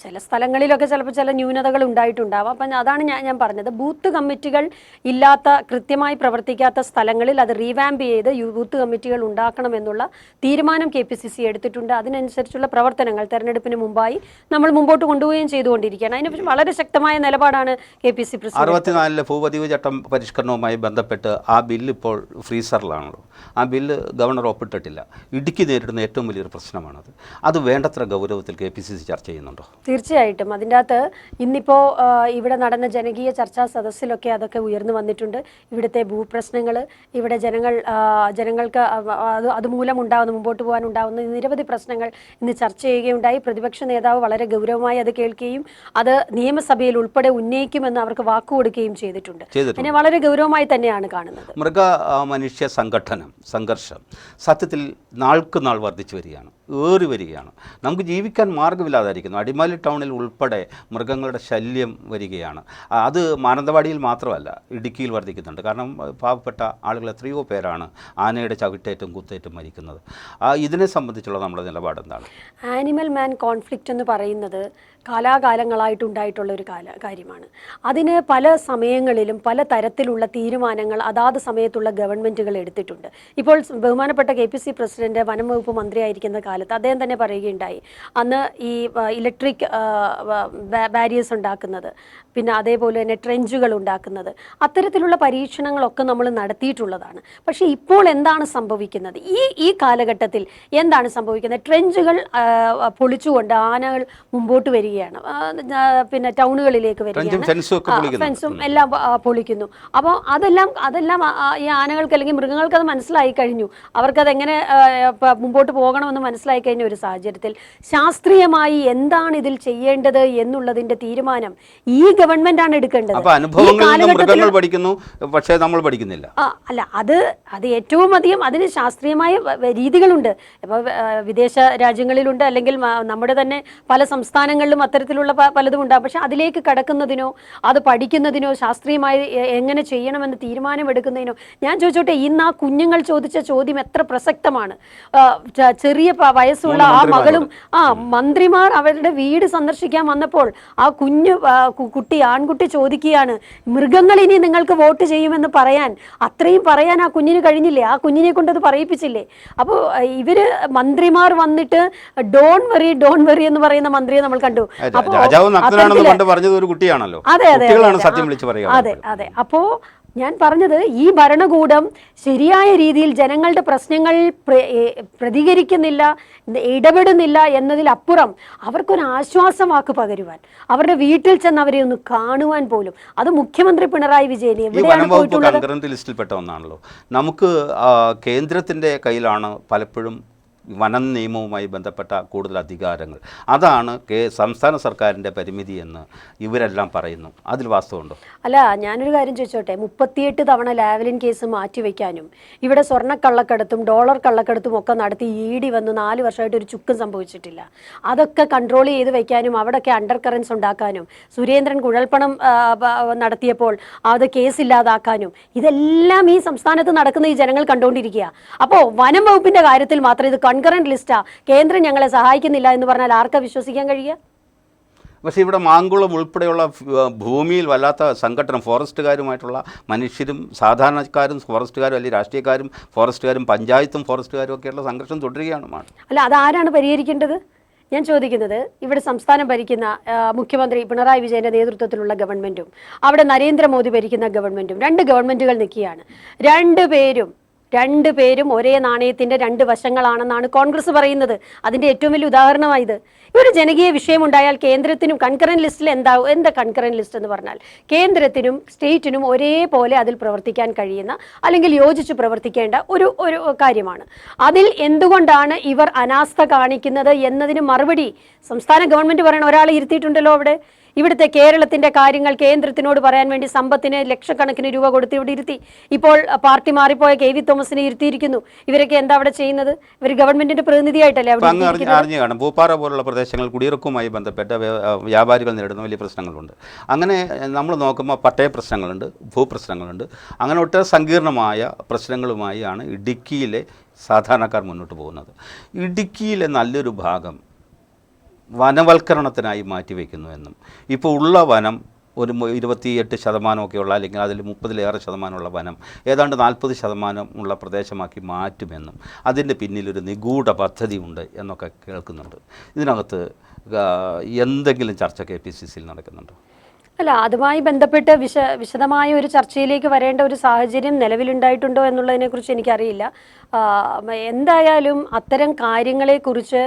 ചില സ്ഥലങ്ങളിലൊക്കെ ചിലപ്പോൾ ചില ന്യൂനതകൾ ഉണ്ടായിട്ടുണ്ടാവാം. അപ്പം അതാണ് ഞാൻ പറഞ്ഞത്. ബൂത്ത് കമ്മിറ്റികൾ ഇല്ലാത്ത കൃത്യമായി പ്രവർത്തിക്കാത്ത സ്ഥലങ്ങളിൽ അത് റീവാമ്പ് ചെയ്ത് ബൂത്ത് കമ്മിറ്റികൾ ഉണ്ടാക്കണമെന്നുള്ള തീരുമാനം KPCC എടുത്തിട്ടുണ്ട്. അതിനനുസരിച്ചുള്ള പ്രവർത്തനങ്ങൾ തെരഞ്ഞെടുപ്പിന് മുമ്പായി നമ്മൾ മുമ്പോട്ട് കൊണ്ടുപോവുകയും ചെയ്തുകൊണ്ടിരിക്കുകയാണ്. അതിനെപ്പറ്റി വളരെ ശക്തമായ നിലപാടാണ് KPCC പ്രസിഡന്റ്. 64 ഭൂപതിവ് ചട്ടം പരിഷ്കരണവുമായി ബന്ധപ്പെട്ട് ആ ബില്ല് ഇപ്പോൾ ഫ്രീസറിലാണല്ലോ. ആ ബില്ല് ഗവർണർ ഒപ്പിട്ടിട്ടില്ല. ഇടുക്കി നേരിടുന്ന ഏറ്റവും വലിയൊരു പ്രശ്നമാണത്. അത് വേണ്ടത്ര ഗൗരവത്തിൽ KPCC ചർച്ച ചെയ്യുന്നുണ്ടോ? തീർച്ചയായിട്ടും. അതിൻ്റെ അകത്ത് ഇന്നിപ്പോൾ ഇവിടെ നടന്ന ജനകീയ ചർച്ചാ സദസ്സിലൊക്കെ അതൊക്കെ ഉയർന്നു വന്നിട്ടുണ്ട്. ഇവിടുത്തെ ഭൂപ്രശ്നങ്ങൾ, ഇവിടെ ജനങ്ങൾക്ക് അതുമൂലം ഉണ്ടാകുന്ന മുമ്പോട്ട് പോകാൻ ഉണ്ടാകുന്ന നിരവധി പ്രശ്നങ്ങൾ ഇന്ന് ചർച്ച ചെയ്യുകയുണ്ടായി. പ്രതിപക്ഷ നേതാവ് വളരെ ഗൗരവമായി അത് കേൾക്കുകയും അത് നിയമസഭയിൽ ഉൾപ്പെടെ ഉന്നയിക്കുമെന്ന് അവർക്ക് വാക്കുകൊടുക്കുകയും ചെയ്തിട്ടുണ്ട്. അതിനെ വളരെ ഗൗരവമായി തന്നെയാണ് കാണുന്നത്. മനുഷ്യ സംഘർഷം സത്യത്തിൽ നാൾക്ക് നാൾ വർദ്ധിച്ചു വരികയാണ്, ഏറി വരികയാണ്. നമുക്ക് ജീവിക്കാൻ മാർഗ്ഗമില്ലാതായിരിക്കുന്നു. അടിമാലി ടൗണിൽ ഉൾപ്പെടെ മൃഗങ്ങളുടെ ശല്യം വരികയാണ്. അത് മാനന്തവാടിയിൽ മാത്രമല്ല, ഇടുക്കിയിൽ വർദ്ധിക്കുന്നുണ്ട്. കാരണം പാവപ്പെട്ട ആളുകൾ എത്രയോ പേരാണ് ആനയുടെ ചവിട്ടേറ്റും കുത്തേറ്റും മരിക്കുന്നത്. ഇതിനെ സംബന്ധിച്ചുള്ള നമ്മുടെ നിലപാട് എന്താണ്? ആനിമൽ മാൻ കോൺഫ്ലിക്റ്റ് എന്ന് പറയുന്നത് കാലാകാലങ്ങളായിട്ടുണ്ടായിട്ടുള്ള ഒരു കാര്യമാണ്. അതിന് പല സമയങ്ങളിലും പല തരത്തിലുള്ള തീരുമാനങ്ങൾ അതാത് സമയത്തുള്ള ഗവൺമെൻറ്റുകൾ എടുത്തിട്ടുണ്ട്. ഇപ്പോൾ ബഹുമാനപ്പെട്ട KPCC പ്രസിഡന്റ് വനം വകുപ്പ് മന്ത്രിയായിരിക്കുന്ന കാലത്ത് അദ്ദേഹം തന്നെ പറയുകയുണ്ടായി, അന്ന് ഈ ഇലക്ട്രിക് ബാരിയേഴ്സ് ഉണ്ടാക്കുന്നത്, പിന്നെ അതേപോലെ തന്നെ ട്രെഞ്ചുകൾ ഉണ്ടാക്കുന്നത്, അത്തരത്തിലുള്ള പരീക്ഷണങ്ങളൊക്കെ നമ്മൾ നടത്തിയിട്ടുള്ളതാണ്. പക്ഷേ ഇപ്പോൾ എന്താണ് സംഭവിക്കുന്നത്? ഈ കാലഘട്ടത്തിൽ എന്താണ് സംഭവിക്കുന്നത്? ട്രെഞ്ചുകൾ പൊളിച്ചുകൊണ്ട് ആനകൾ മുമ്പോട്ട് വരികയാണ്, പിന്നെ ടൗണുകളിലേക്ക് വരികയാണ്, ഫെൻസും എല്ലാം പൊളിക്കുന്നു. അപ്പോൾ അതെല്ലാം ഈ ആനകൾക്ക് അല്ലെങ്കിൽ മൃഗങ്ങൾക്ക് അത് മനസ്സിലായി കഴിഞ്ഞു. അവർക്കതെങ്ങനെ മുമ്പോട്ട് പോകണമെന്ന് മനസ്സിലായി കഴിഞ്ഞ ഒരു സാഹചര്യത്തിൽ ശാസ്ത്രീയമായി എന്താണ് ഇതിൽ ചെയ്യേണ്ടത് എന്നുള്ളതിൻ്റെ തീരുമാനം ഈ ഗവൺമെന്റ് ആണ് എടുക്കേണ്ടത്. അല്ല, അത് ഏറ്റവും അധികം അതിന് ശാസ്ത്രീയമായ രീതികളുണ്ട്. ഇപ്പോൾ വിദേശ രാജ്യങ്ങളിലുണ്ട്, അല്ലെങ്കിൽ നമ്മുടെ തന്നെ പല സംസ്ഥാനങ്ങളിലും അത്തരത്തിലുള്ള പലതും ഉണ്ടാകും. പക്ഷെ അതിലേക്ക് കടക്കുന്നതിനോ അത് പഠിക്കുന്നതിനോ ശാസ്ത്രീയമായി എങ്ങനെ ചെയ്യണമെന്ന് തീരുമാനമെടുക്കുന്നതിനോ ഞാൻ ചോദിച്ചോട്ടെ, ഇന്ന് ആ കുഞ്ഞുങ്ങൾ ചോദിച്ച ചോദ്യം എത്ര പ്രസക്തമാണ്. ചെറിയ വയസ്സുള്ള ആ മകളും മന്ത്രിമാർ അവരുടെ വീട് സന്ദർശിക്കാൻ വന്നപ്പോൾ ആ ആൺകുട്ടി ചോദിക്കുകയാണ്, മൃഗങ്ങൾ ഇനി നിങ്ങൾക്ക് വോട്ട് ചെയ്യുമെന്ന് പറയാൻ, അത്രയും പറയാൻ ആ കുഞ്ഞിന് കഴിഞ്ഞില്ലേ? ആ കുഞ്ഞിനെ കൊണ്ടത് പറയിപ്പിച്ചില്ലേ? അപ്പോൾ ഇവര് മന്ത്രിമാർ വന്നിട്ട് ഡോൺ വെറി എന്ന് പറയുന്ന മന്ത്രിയെ നമ്മൾ കണ്ടു. അതെ. അപ്പോ ഞാൻ പറഞ്ഞത്, ഈ ഭരണകൂടം ശരിയായ രീതിയിൽ ജനങ്ങളുടെ പ്രശ്നങ്ങൾ പ്രതികരിക്കുന്നില്ല, ഇടപെടുന്നില്ല എന്നതിലപ്പുറം അവർക്കൊരു ആശ്വാസവാക്ക് പകരുവാൻ, അവരുടെ വീട്ടിൽ ചെന്ന് അവരെ ഒന്ന് കാണുവാൻ പോലും, അത് മുഖ്യമന്ത്രി പിണറായി വിജയൻ എവിടെയാണ് പോയിട്ടുള്ളത്? ലിസ്റ്റിൽപ്പെട്ട ഒന്നാണല്ലോ. നമുക്ക് കേന്ദ്രത്തിന്റെ കയ്യിലാണ് പലപ്പോഴും വനം നിയമവുമായി ബന്ധപ്പെട്ട കൂടുതൽ അധികാരങ്ങൾ. അതാണ് സംസ്ഥാന സർക്കാരിൻ്റെ പരിമിതി എന്ന് ഇവരെല്ലാം പറയുന്നു. അതിൽ വാസ്തവമുണ്ടോ? അല്ല, ഞാനൊരു കാര്യം ചോദിച്ചോട്ടെ. 38 തവണ ലാവ്ലിൻ കേസ് മാറ്റിവെക്കാനും ഇവിടെ സ്വർണ്ണക്കള്ളക്കടത്തും ഡോളർ കള്ളക്കടത്തും ഒക്കെ നടത്തി ED വന്ന് 4 വർഷമായിട്ട് ഒരു ചുക്കും സംഭവിച്ചിട്ടില്ല. അതൊക്കെ കൺട്രോൾ ചെയ്ത് വയ്ക്കാനും അവിടെയൊക്കെ അണ്ടർ കറൻസ് ഉണ്ടാക്കാനും സുരേന്ദ്രൻ കുഴൽപ്പണം നടത്തിയപ്പോൾ അത് കേസില്ലാതാക്കാനും ഇതെല്ലാം ഈ സംസ്ഥാനത്ത് നടക്കുന്ന ഈ ജനങ്ങൾ കണ്ടുകൊണ്ടിരിക്കുക. അപ്പോൾ വനം വകുപ്പിൻ്റെ കാര്യത്തിൽ മാത്രം ഇത് കൺകറന്റ് ലിസ്റ്റാ, കേന്ദ്രം ഞങ്ങളെ സഹായിക്കുന്നില്ല എന്ന് പറഞ്ഞാൽ ആർക്കാ വിശ്വസിക്കാൻ കഴിയുക? പക്ഷേ ഇവിടെ മാങ്കുളം ഉൾപ്പെടെയുള്ള ഭൂമിയിൽ വല്ലാത്ത സംഘടന, ഫോറസ്റ്റുകാരുമായിട്ടുള്ള മനുഷ്യരും സാധാരണക്കാരും ഫോറസ്റ്റുകാരും, അല്ലെങ്കിൽ രാഷ്ട്രീയക്കാരും ഫോറസ്റ്റുകാരും പഞ്ചായത്തും ഫോറസ്റ്റുകാരും ഒക്കെയുള്ള സംഘർഷം തുടരുകയാണ്. അല്ല, അതാരാണ് പരിഹരിക്കേണ്ടത്? ഞാൻ ചോദിക്കുന്നത്, ഇവിടെ സംസ്ഥാനം ഭരിക്കുന്ന മുഖ്യമന്ത്രി പിണറായി വിജയന്റെ നേതൃത്വത്തിലുള്ള ഗവൺമെന്റും അവിടെ നരേന്ദ്രമോദി ഭരിക്കുന്ന ഗവൺമെന്റും, 2 ഗവൺമെന്റുകൾ നിൽക്കുകയാണ്. രണ്ടുപേരും ഒരേ നാണയത്തിന്റെ 2 വശങ്ങളാണെന്നാണ് കോൺഗ്രസ് പറയുന്നത്. അതിന്റെ ഏറ്റവും വലിയ ഉദാഹരണമായത്. ഒരു ജനകീയ വിഷയമുണ്ടായാൽ കേന്ദ്രത്തിനും കൺകറന്റ് ലിസ്റ്റിൽ എന്താ കൺകറന്റ് ലിസ്റ്റ് എന്ന് പറഞ്ഞാൽ, കേന്ദ്രത്തിനും സ്റ്റേറ്റിനും ഒരേപോലെ അതിൽ പ്രവർത്തിക്കാൻ കഴിയുന്ന, അല്ലെങ്കിൽ യോജിച്ച് പ്രവർത്തിക്കേണ്ട ഒരു കാര്യമാണ്. അതിൽ എന്തുകൊണ്ടാണ് ഇവർ അനാസ്ഥ കാണിക്കുന്നത് എന്നതിന് മറുപടി സംസ്ഥാന ഗവൺമെന്റ് പറയണ ഒരാളെ ഇരുത്തിയിട്ടുണ്ടല്ലോ അവിടെ. ഇവിടുത്തെ കേരളത്തിന്റെ കാര്യങ്ങൾ കേന്ദ്രത്തിനോട് പറയാൻ വേണ്ടി സമ്പത്തിന് ലക്ഷക്കണക്കിന് രൂപ കൊടുത്ത് ഇവിടെ ഇരുത്തി. ഇപ്പോൾ പാർട്ടി മാറിപ്പോയ KV തോമസിനെ ഇരുത്തിയിരിക്കുന്നു. ഇവരൊക്കെ എന്താ അവിടെ ചെയ്യുന്നത്? ഇവർ ഗവൺമെന്റിന്റെ പ്രതിനിധിയായിട്ടല്ലേ അവിടെ അറിഞ്ഞു. ഭൂപ്പാറ പോലുള്ള പ്രദേശങ്ങൾ കുടിയിറക്കുമായി ബന്ധപ്പെട്ട വ്യാപാരികൾ നേരിടുന്ന വലിയ പ്രശ്നങ്ങളുണ്ട്. അങ്ങനെ നമ്മൾ നോക്കുമ്പോൾ പട്ടയ പ്രശ്നങ്ങളുണ്ട്, ഭൂപ്രശ്നങ്ങളുണ്ട്. അങ്ങനെ ഒട്ടേറെ സങ്കീർണമായ പ്രശ്നങ്ങളുമായാണ് ഇടുക്കിയിലെ സാധാരണക്കാർ മുന്നോട്ട് പോകുന്നത്. ഇടുക്കിയിലെ നല്ലൊരു ഭാഗം വനവൽക്കരണത്തിനായി മാറ്റിവെക്കുന്നുവെന്നും ഇപ്പോൾ ഉള്ള വനം ഒരു 28% അല്ലെങ്കിൽ അതിൽ 30% വനം ഏതാണ്ട് 40% പ്രദേശമാക്കി മാറ്റുമെന്നും അതിൻ്റെ പിന്നിലൊരു നിഗൂഢ പദ്ധതിയുണ്ട് എന്നൊക്കെ കേൾക്കുന്നുണ്ട്. ഇതിനകത്ത് എന്തെങ്കിലും ചർച്ച KPCCയിൽ നടക്കുന്നുണ്ടോ? അല്ല, അതുമായി ബന്ധപ്പെട്ട് വിശദമായ ഒരു ചർച്ചയിലേക്ക് വരേണ്ട ഒരു സാഹചര്യം നിലവിലുണ്ടായിട്ടുണ്ടോ എന്നുള്ളതിനെക്കുറിച്ച് എനിക്കറിയില്ല. എന്തായാലും അത്തരം കാര്യങ്ങളെക്കുറിച്ച്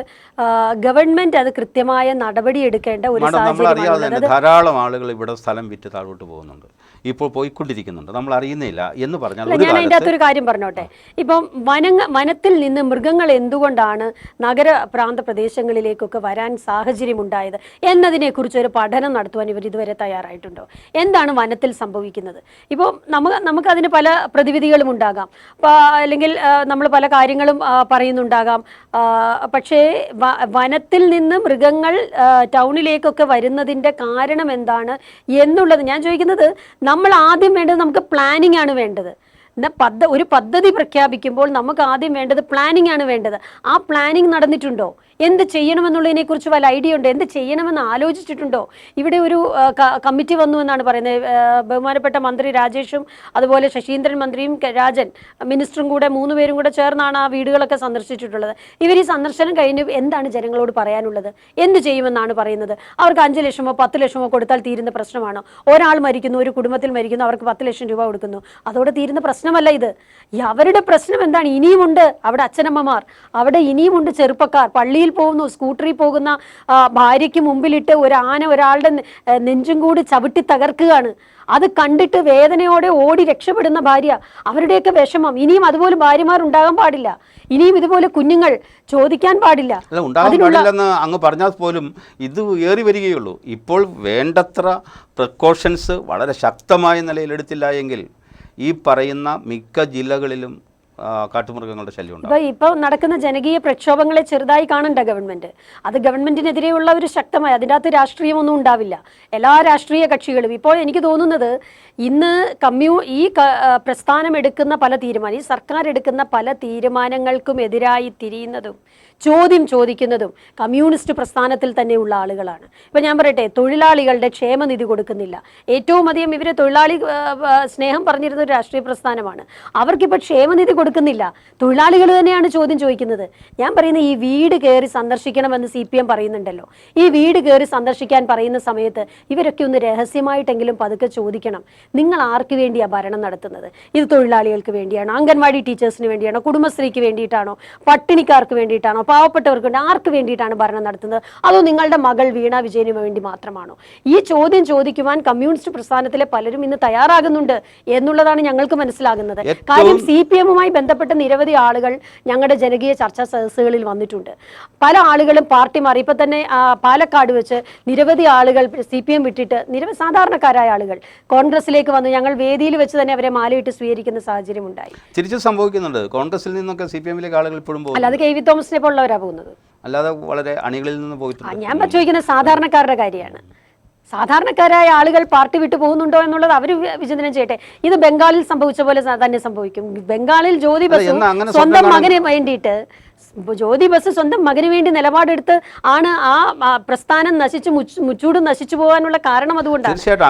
ഗവൺമെൻറ് അത് കൃത്യമായ നടപടി എടുക്കേണ്ട ഒരു സാഹചര്യം. ധാരാളം ആളുകൾ ഇവിടെ സ്ഥലം വിറ്റ് താഴോട്ട് പോകുന്നുണ്ട്, ഇപ്പോൾ പോയിക്കൊണ്ടിരിക്കുന്നുണ്ട്, നമ്മൾ അറിയുന്നില്ല എന്ന് പറഞ്ഞാൽ. ഞാൻ അതിൻ്റെ അകത്തൊരു കാര്യം പറഞ്ഞോട്ടെ. ഇപ്പം വനത്തിൽ നിന്ന് മൃഗങ്ങൾ എന്തുകൊണ്ടാണ് നഗര പ്രാന്ത പ്രദേശങ്ങളിലേക്കൊക്കെ വരാൻ സാഹചര്യമുണ്ടായത് എന്നതിനെക്കുറിച്ച് ഒരു പഠനം നടത്തുവാൻ ഇവർ ഇതുവരെ തയ്യാറായിട്ടുണ്ടോ? എന്താണ് വനത്തിൽ സംഭവിക്കുന്നത്? ഇപ്പോൾ നമുക്കതിന് പല പ്രതിവിധികളും ഉണ്ടാകാം, അല്ലെങ്കിൽ നമ്മൾ പല കാര്യങ്ങളും പറയുന്നുണ്ടാകാം. പക്ഷേ വനത്തിൽ നിന്ന് മൃഗങ്ങൾ ടൗണിലേക്കൊക്കെ വരുന്നതിൻ്റെ കാരണം എന്താണ് എന്നുള്ളത് ഞാൻ ചോദിക്കുന്നത്. നമ്മൾ ആദ്യം വേണ്ടത് നമുക്ക് പ്ലാനിംഗ് ആണ് വേണ്ടത്. ഒരു പദ്ധതി പ്രഖ്യാപിക്കുമ്പോൾ നമുക്ക് ആദ്യം വേണ്ടത് പ്ലാനിംഗ് ആണ് വേണ്ടത്. ആ പ്ലാനിംഗ് നടന്നിട്ടുണ്ടോ? എന്ത് ചെയ്യണമെന്നുള്ളതിനെക്കുറിച്ച് വല്ല ഐഡിയ ഉണ്ടോ? എന്ത് ചെയ്യണമെന്ന് ആലോചിച്ചിട്ടുണ്ടോ? ഇവിടെ ഒരു കമ്മിറ്റി വന്നു എന്നാണ് പറയുന്നത്. ബഹുമാനപ്പെട്ട മന്ത്രി രാജേഷും അതുപോലെ ശശീന്ദ്രൻ മന്ത്രിയും രാജൻ മിനിസ്റ്ററും കൂടെ 3 പേരും കൂടെ ചേർന്നാണ് ആ വീടുകളൊക്കെ സന്ദർശിച്ചിട്ടുള്ളത്. ഇവർ ഈ സന്ദർശനം കഴിഞ്ഞ് എന്താണ് ജനങ്ങളോട് പറയാനുള്ളത്? എന്ത് ചെയ്യുമെന്നാണ് പറയുന്നത്? അവർക്ക് 5 ലക്ഷമോ 10 ലക്ഷമോ കൊടുത്താൽ തീരുന്ന പ്രശ്നമാണോ? ഒരാൾ മരിക്കുന്നു, ഒരു കുടുംബത്തിൽ മരിക്കുന്നു, അവർക്ക് 10 ലക്ഷം രൂപ കൊടുക്കുന്നു, അതോടെ തീരുന്ന പ്രശ്നമല്ല ഇത്. അവരുടെ പ്രശ്നം എന്താണ്? ഇനിയുമുണ്ട് അവിടെ അച്ഛനമ്മമാർ, അവിടെ ഇനിയുമുണ്ട് ചെറുപ്പക്കാർ, പള്ളിയിൽ പോകുന്നു, സ്കൂട്ടറിൽ പോകുന്ന ഭാര്യയ്ക്ക് മുമ്പിലിട്ട് ഒരു ആന ഒരാളുടെ നെഞ്ചും കൂടി ചവിട്ടി തകർക്കുകയാണ്. അത് കണ്ടിട്ട് വേദനയോടെ ഓടി രക്ഷപ്പെടുന്ന ഭാര്യ, അവരുടെയൊക്കെ വിഷമം. ഇനിയും അതുപോലെ ഭാര്യമാർ ഉണ്ടാകാൻ പാടില്ല, ഇനിയും ഇതുപോലെ കുഞ്ഞുങ്ങൾ ചോദിക്കാൻ പാടില്ല. പാടില്ലെന്ന് അങ്ങ് പറഞ്ഞാൽ പോലും ഇത് ഏറി വരികയുള്ളൂ. ഇപ്പോൾ വേണ്ടത്ര പ്രിക്കോഷൻസ് വളരെ ശക്തമായ നിലയിലെടുത്തില്ല എങ്കിൽ ഈ പറയുന്ന മിക്ക ജില്ലകളിലും കാട്ടുമൃഗങ്ങളുടെ ശല്യം ഉണ്ടാകും. ഇപ്പോൾ നടക്കുന്ന ജനകീയ പ്രക്ഷോഭങ്ങളെ ചെറുതായി കാണണ്ട ഗവൺമെന്റ്. അത് ഗവൺമെന്റിനെതിരെയുള്ള ഒരു ശക്തമായ, അതിൻ്റെ അകത്ത് രാഷ്ട്രീയമൊന്നും ഉണ്ടാവില്ല. എല്ലാ രാഷ്ട്രീയ കക്ഷികളും ഇപ്പോൾ എനിക്ക് തോന്നുന്നത് ഇന്ന് ഈ പ്രസ്ഥാനം എടുക്കുന്ന പല തീരുമാനം, ഈ സർക്കാർ എടുക്കുന്ന പല തീരുമാനങ്ങൾക്കും എതിരായി തിരിയുന്നതും ചോദ്യം ചോദിക്കുന്നതും കമ്മ്യൂണിസ്റ്റ് പ്രസ്ഥാനത്തിൽ തന്നെയുള്ള ആളുകളാണ്. ഇപ്പം ഞാൻ പറയട്ടെ, തൊഴിലാളികളുടെ ക്ഷേമനിധി കൊടുക്കുന്നില്ല. ഏറ്റവും അധികം ഇവർ തൊഴിലാളി സ്നേഹം പറഞ്ഞിരുന്ന ഒരു രാഷ്ട്രീയ പ്രസ്ഥാനമാണ്. അവർക്കിപ്പോൾ ക്ഷേമനിധി കൊടുക്കുന്നില്ല. തൊഴിലാളികൾ തന്നെയാണ് ചോദ്യം ചോദിക്കുന്നത്. ഞാൻ പറയുന്നത് ഈ വീട് കയറി സന്ദർശിക്കണമെന്ന് CPM പറയുന്നുണ്ടല്ലോ. ഈ വീട് കയറി സന്ദർശിക്കാൻ പറയുന്ന സമയത്ത് ഇവരൊക്കെ ഒന്ന് രഹസ്യമായിട്ടെങ്കിലും പതുക്കെ ചോദിക്കണം, നിങ്ങൾ ആർക്ക് വേണ്ടിയാണ് ഭരണം നടത്തുന്നത്? ഇത് തൊഴിലാളികൾക്ക് വേണ്ടിയാണോ? അംഗൻവാടി ടീച്ചേഴ്സിന് വേണ്ടിയാണോ? കുടുംബശ്രീക്ക് വേണ്ടിയിട്ടാണോ? പട്ടിണിക്കാർക്ക് വേണ്ടിയിട്ടാണോ? പാവപ്പെട്ടവർക്ക് വേണ്ടി ആർക്ക് വേണ്ടിയിട്ടാണ് ഭരണം നടത്തുന്നത്? അതോ നിങ്ങളുടെ മകൾ വീണ വിജയന് വേണ്ടി മാത്രമാണോ? ഈ ചോദ്യം ചോദിക്കുവാൻ കമ്മ്യൂണിസ്റ്റ് പ്രസ്ഥാനത്തിലെ പലരും ഇന്ന് തയ്യാറാകുന്നുണ്ട് എന്നുള്ളതാണ് ഞങ്ങൾക്ക് മനസ്സിലാകുന്നത്. കാര്യം CPMുമായി ബന്ധപ്പെട്ട് നിരവധി ആളുകൾ ഞങ്ങളുടെ ജനകീയ ചർച്ചാ സദസ്സുകളിൽ വന്നിട്ടുണ്ട്. പല ആളുകളും പാർട്ടി മാറി. ഇപ്പൊ തന്നെ പാലക്കാട് വെച്ച് നിരവധി ആളുകൾ CPM വിട്ടിട്ട് നിരവധി സാധാരണക്കാരായ ആളുകൾ കോൺഗ്രസിലേക്ക് വന്നു. ഞങ്ങൾ വേദിയിൽ വെച്ച് തന്നെ അവരെ മാലയിട്ട് സ്വീകരിക്കുന്ന സാഹചര്യം ഉണ്ടായി. തിരിച്ചു സംഭവിക്കുന്നുണ്ട്. കോൺഗ്രസിൽ നിന്നൊക്കെ CPMിലേക്ക് ആളുകൾ ഇപ്പോഴും പോകും. അല്ലാതെ KV തോമസിനെ പോലുള്ളവരാ പോകുന്നത്, അല്ലാതെ വളരെ അണികളിൽ നിന്ന് പോയിട്ടുണ്ട്. ഞാൻ ചോദിക്കുന്ന സാധാരണക്കാരുടെ കാര്യമാണ്. സാധാരണക്കാരായ ആളുകൾ പാർട്ടി വിട്ടു പോകുന്നുണ്ടോ എന്നുള്ളത് അവർ വിചിന്തനം ചെയ്യട്ടെ. ഇത് ബംഗാളിൽ സംഭവിച്ച പോലെ തന്നെ സംഭവിക്കും. ബംഗാളിൽ ജ്യോതി ബസു സ്വന്തം മകന് വേണ്ടിയിട്ട് സ്വന്തം മകന് വേണ്ടി നിലപാടെടുത്ത് ആണ് ആ പ്രസ്ഥാനം മുച്ചൂട് നശിച്ചു പോകാനുള്ള കാരണം. അതുകൊണ്ടാണ് തീർച്ചയായിട്ടും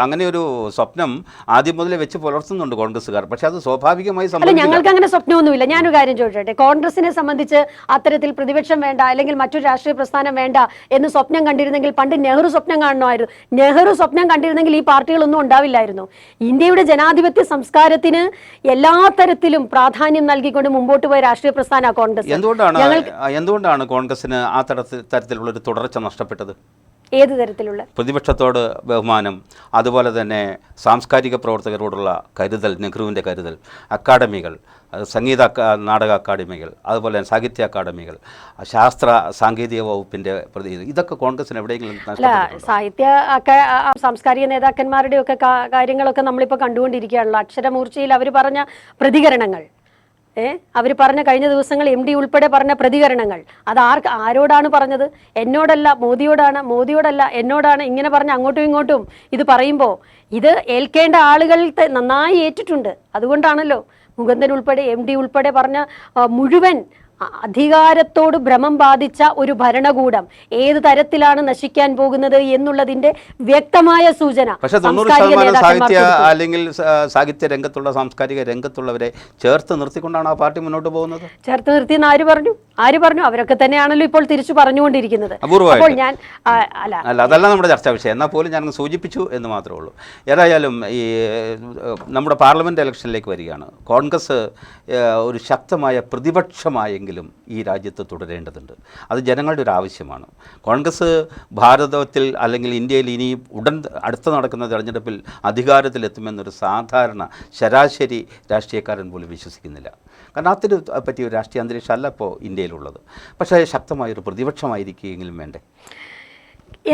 അങ്ങനെ ഒരു സ്വപ്നം ആദ്യം മുതലേ വെച്ച് പുലർത്തുന്നുണ്ട് കോൺഗ്രസ്സുകാർ. പക്ഷെ അത് സ്വാഭാവികമായി ഞങ്ങൾക്ക് അങ്ങനെ സ്വപ്നമൊന്നുമില്ല. ഞാനൊരു കാര്യം ചോദിച്ചോട്ടെ, കോൺഗ്രസിനെ സംബന്ധിച്ച് അത്തരത്തിൽ പ്രതിപക്ഷം വേണ്ട അല്ലെങ്കിൽ മറ്റൊരു രാഷ്ട്രീയ പ്രസ്ഥാനം വേണ്ട എന്ന് സ്വപ്നം കണ്ടിരുന്നെങ്കിൽ പണ്ട് നെഹ്റു സ്വപ്നം കാണണമായിരുന്നു. നെഹ്റു സ്വപ്നം കണ്ടിരുന്നെങ്കിൽ ഈ പാർട്ടികളൊന്നും ഉണ്ടാവില്ലായിരുന്നു. ഇന്ത്യയുടെ ജനാധിപത്യ സംസ്കാരത്തിന് എല്ലാ തരത്തിലും പ്രാധാന്യം നൽകിക്കൊണ്ട് മുമ്പോട്ട് പോയ രാഷ്ട്രീയ പ്രസ്ഥാനമാണ് കോൺഗ്രസ്. എന്തുകൊണ്ടാണ് കോൺഗ്രസിന് ആ തരത്തിലുള്ള ഒരു തുടർച്ച നഷ്ടപ്പെട്ടത്? ഏത് തരത്തിലുള്ള? പ്രതിപക്ഷത്തോട് ബഹുമാനം, അതുപോലെ തന്നെ സാംസ്കാരിക പ്രവർത്തകരോടുള്ള കരുതൽ, നെഹ്റുവിൻ്റെ കരുതൽ, അക്കാഡമികൾ, സംഗീത നാടക അക്കാഡമികൾ, അതുപോലെ സാഹിത്യ അക്കാഡമികൾ, ശാസ്ത്ര സാങ്കേതിക വകുപ്പിൻ്റെ ഇതൊക്കെ കോൺഗ്രസിന് എവിടെയെങ്കിലും നഷ്ടപ്പെട്ടിട്ടുണ്ടോ? സാഹിത്യ സാംസ്കാരിക നേതാക്കന്മാരുടെ ഒക്കെ കാര്യങ്ങളൊക്കെ നമ്മളിപ്പോൾ കണ്ടുകൊണ്ടിരിക്കുകയാണല്ലോ. അക്ഷരമൂർച്ചയിൽ അവർ പറഞ്ഞ പ്രതികരണങ്ങൾ, അവർ പറഞ്ഞ കഴിഞ്ഞ ദിവസങ്ങൾ MD ഉൾപ്പെടെ പറഞ്ഞ പ്രതികരണങ്ങൾ, അത് ആരോടാണ് പറഞ്ഞത്? എന്നോടല്ല, മോദിയോടല്ല, എന്നോടാണ്. ഇങ്ങനെ പറഞ്ഞ് അങ്ങോട്ടും ഇങ്ങോട്ടും ഇത് പറയുമ്പോൾ ഇത് ഏൽക്കേണ്ട ആളുകൾ നന്നായി ഏറ്റിട്ടുണ്ട്. അതുകൊണ്ടാണല്ലോ മുകുന്ദൻ ഉൾപ്പെടെ MD ഉൾപ്പെടെ പറഞ്ഞ മുഴുവൻ അധികാരത്തോട് ഭ്രമം ബാധിച്ച ഒരു ഭരണകൂടം ഏത് തരത്തിലാണ് നശിക്കാൻ പോകുന്നത് എന്നുള്ളതിന്റെ വ്യക്തമായ സൂചന പക്ഷേ 90% സാഹിത്യ അല്ലെങ്കിൽ സാഹിത്യ രംഗത്തുള്ള സാംസ്കാരിക രംഗത്തുള്ളവരെ ചേർത്ത് നിർത്തിക്കൊണ്ടാണ് ആ പാർട്ടി മുന്നോട്ട് പോകുന്നത്. ചേർത്ത് നിർത്തിയെന്ന് ആര് പറഞ്ഞു? അവരൊക്കെ തന്നെയാണല്ലോ ഇപ്പോൾ തിരിച്ചു പറഞ്ഞുകൊണ്ടിരിക്കുന്നത്. അപ്പോൾ ഞാൻ അല്ല, അതല്ല നമ്മുടെ ചർച്ചാ വിഷയം. എന്നാൽ പോലും ഞാൻ സൂചിപ്പിച്ചു എന്ന് മാത്രമേ ഉള്ളൂ. ഏതായാലും ഈ നമ്മുടെ പാർലമെൻറ്റ് ഇലക്ഷനിലേക്ക് വരികയാണ്. കോൺഗ്രസ് ഒരു ശക്തമായ പ്രതിപക്ഷമായെങ്കിലും ഈ രാജ്യത്ത് തുടരേണ്ടതുണ്ട്. അത് ജനങ്ങളുടെ ഒരു ആവശ്യമാണ്. കോൺഗ്രസ് ഭാരതത്തിൽ അല്ലെങ്കിൽ ഇന്ത്യയിൽ ഇനി അടുത്ത് നടക്കുന്ന തെരഞ്ഞെടുപ്പിൽ അധികാരത്തിലെത്തുമെന്നൊരു സാധാരണ ശരാശരി രാഷ്ട്രീയക്കാരൻ പോലും വിശ്വസിക്കുന്നില്ല. കാരണം അതിന് പറ്റിയ ഒരു രാഷ്ട്രീയ അന്തരീക്ഷം അല്ല ഇപ്പോൾ ഇന്ത്യയിലുള്ളത്. പക്ഷേ ശക്തമായൊരു പ്രതിപക്ഷമായിരിക്കുമെങ്കിലും വേണ്ടേ?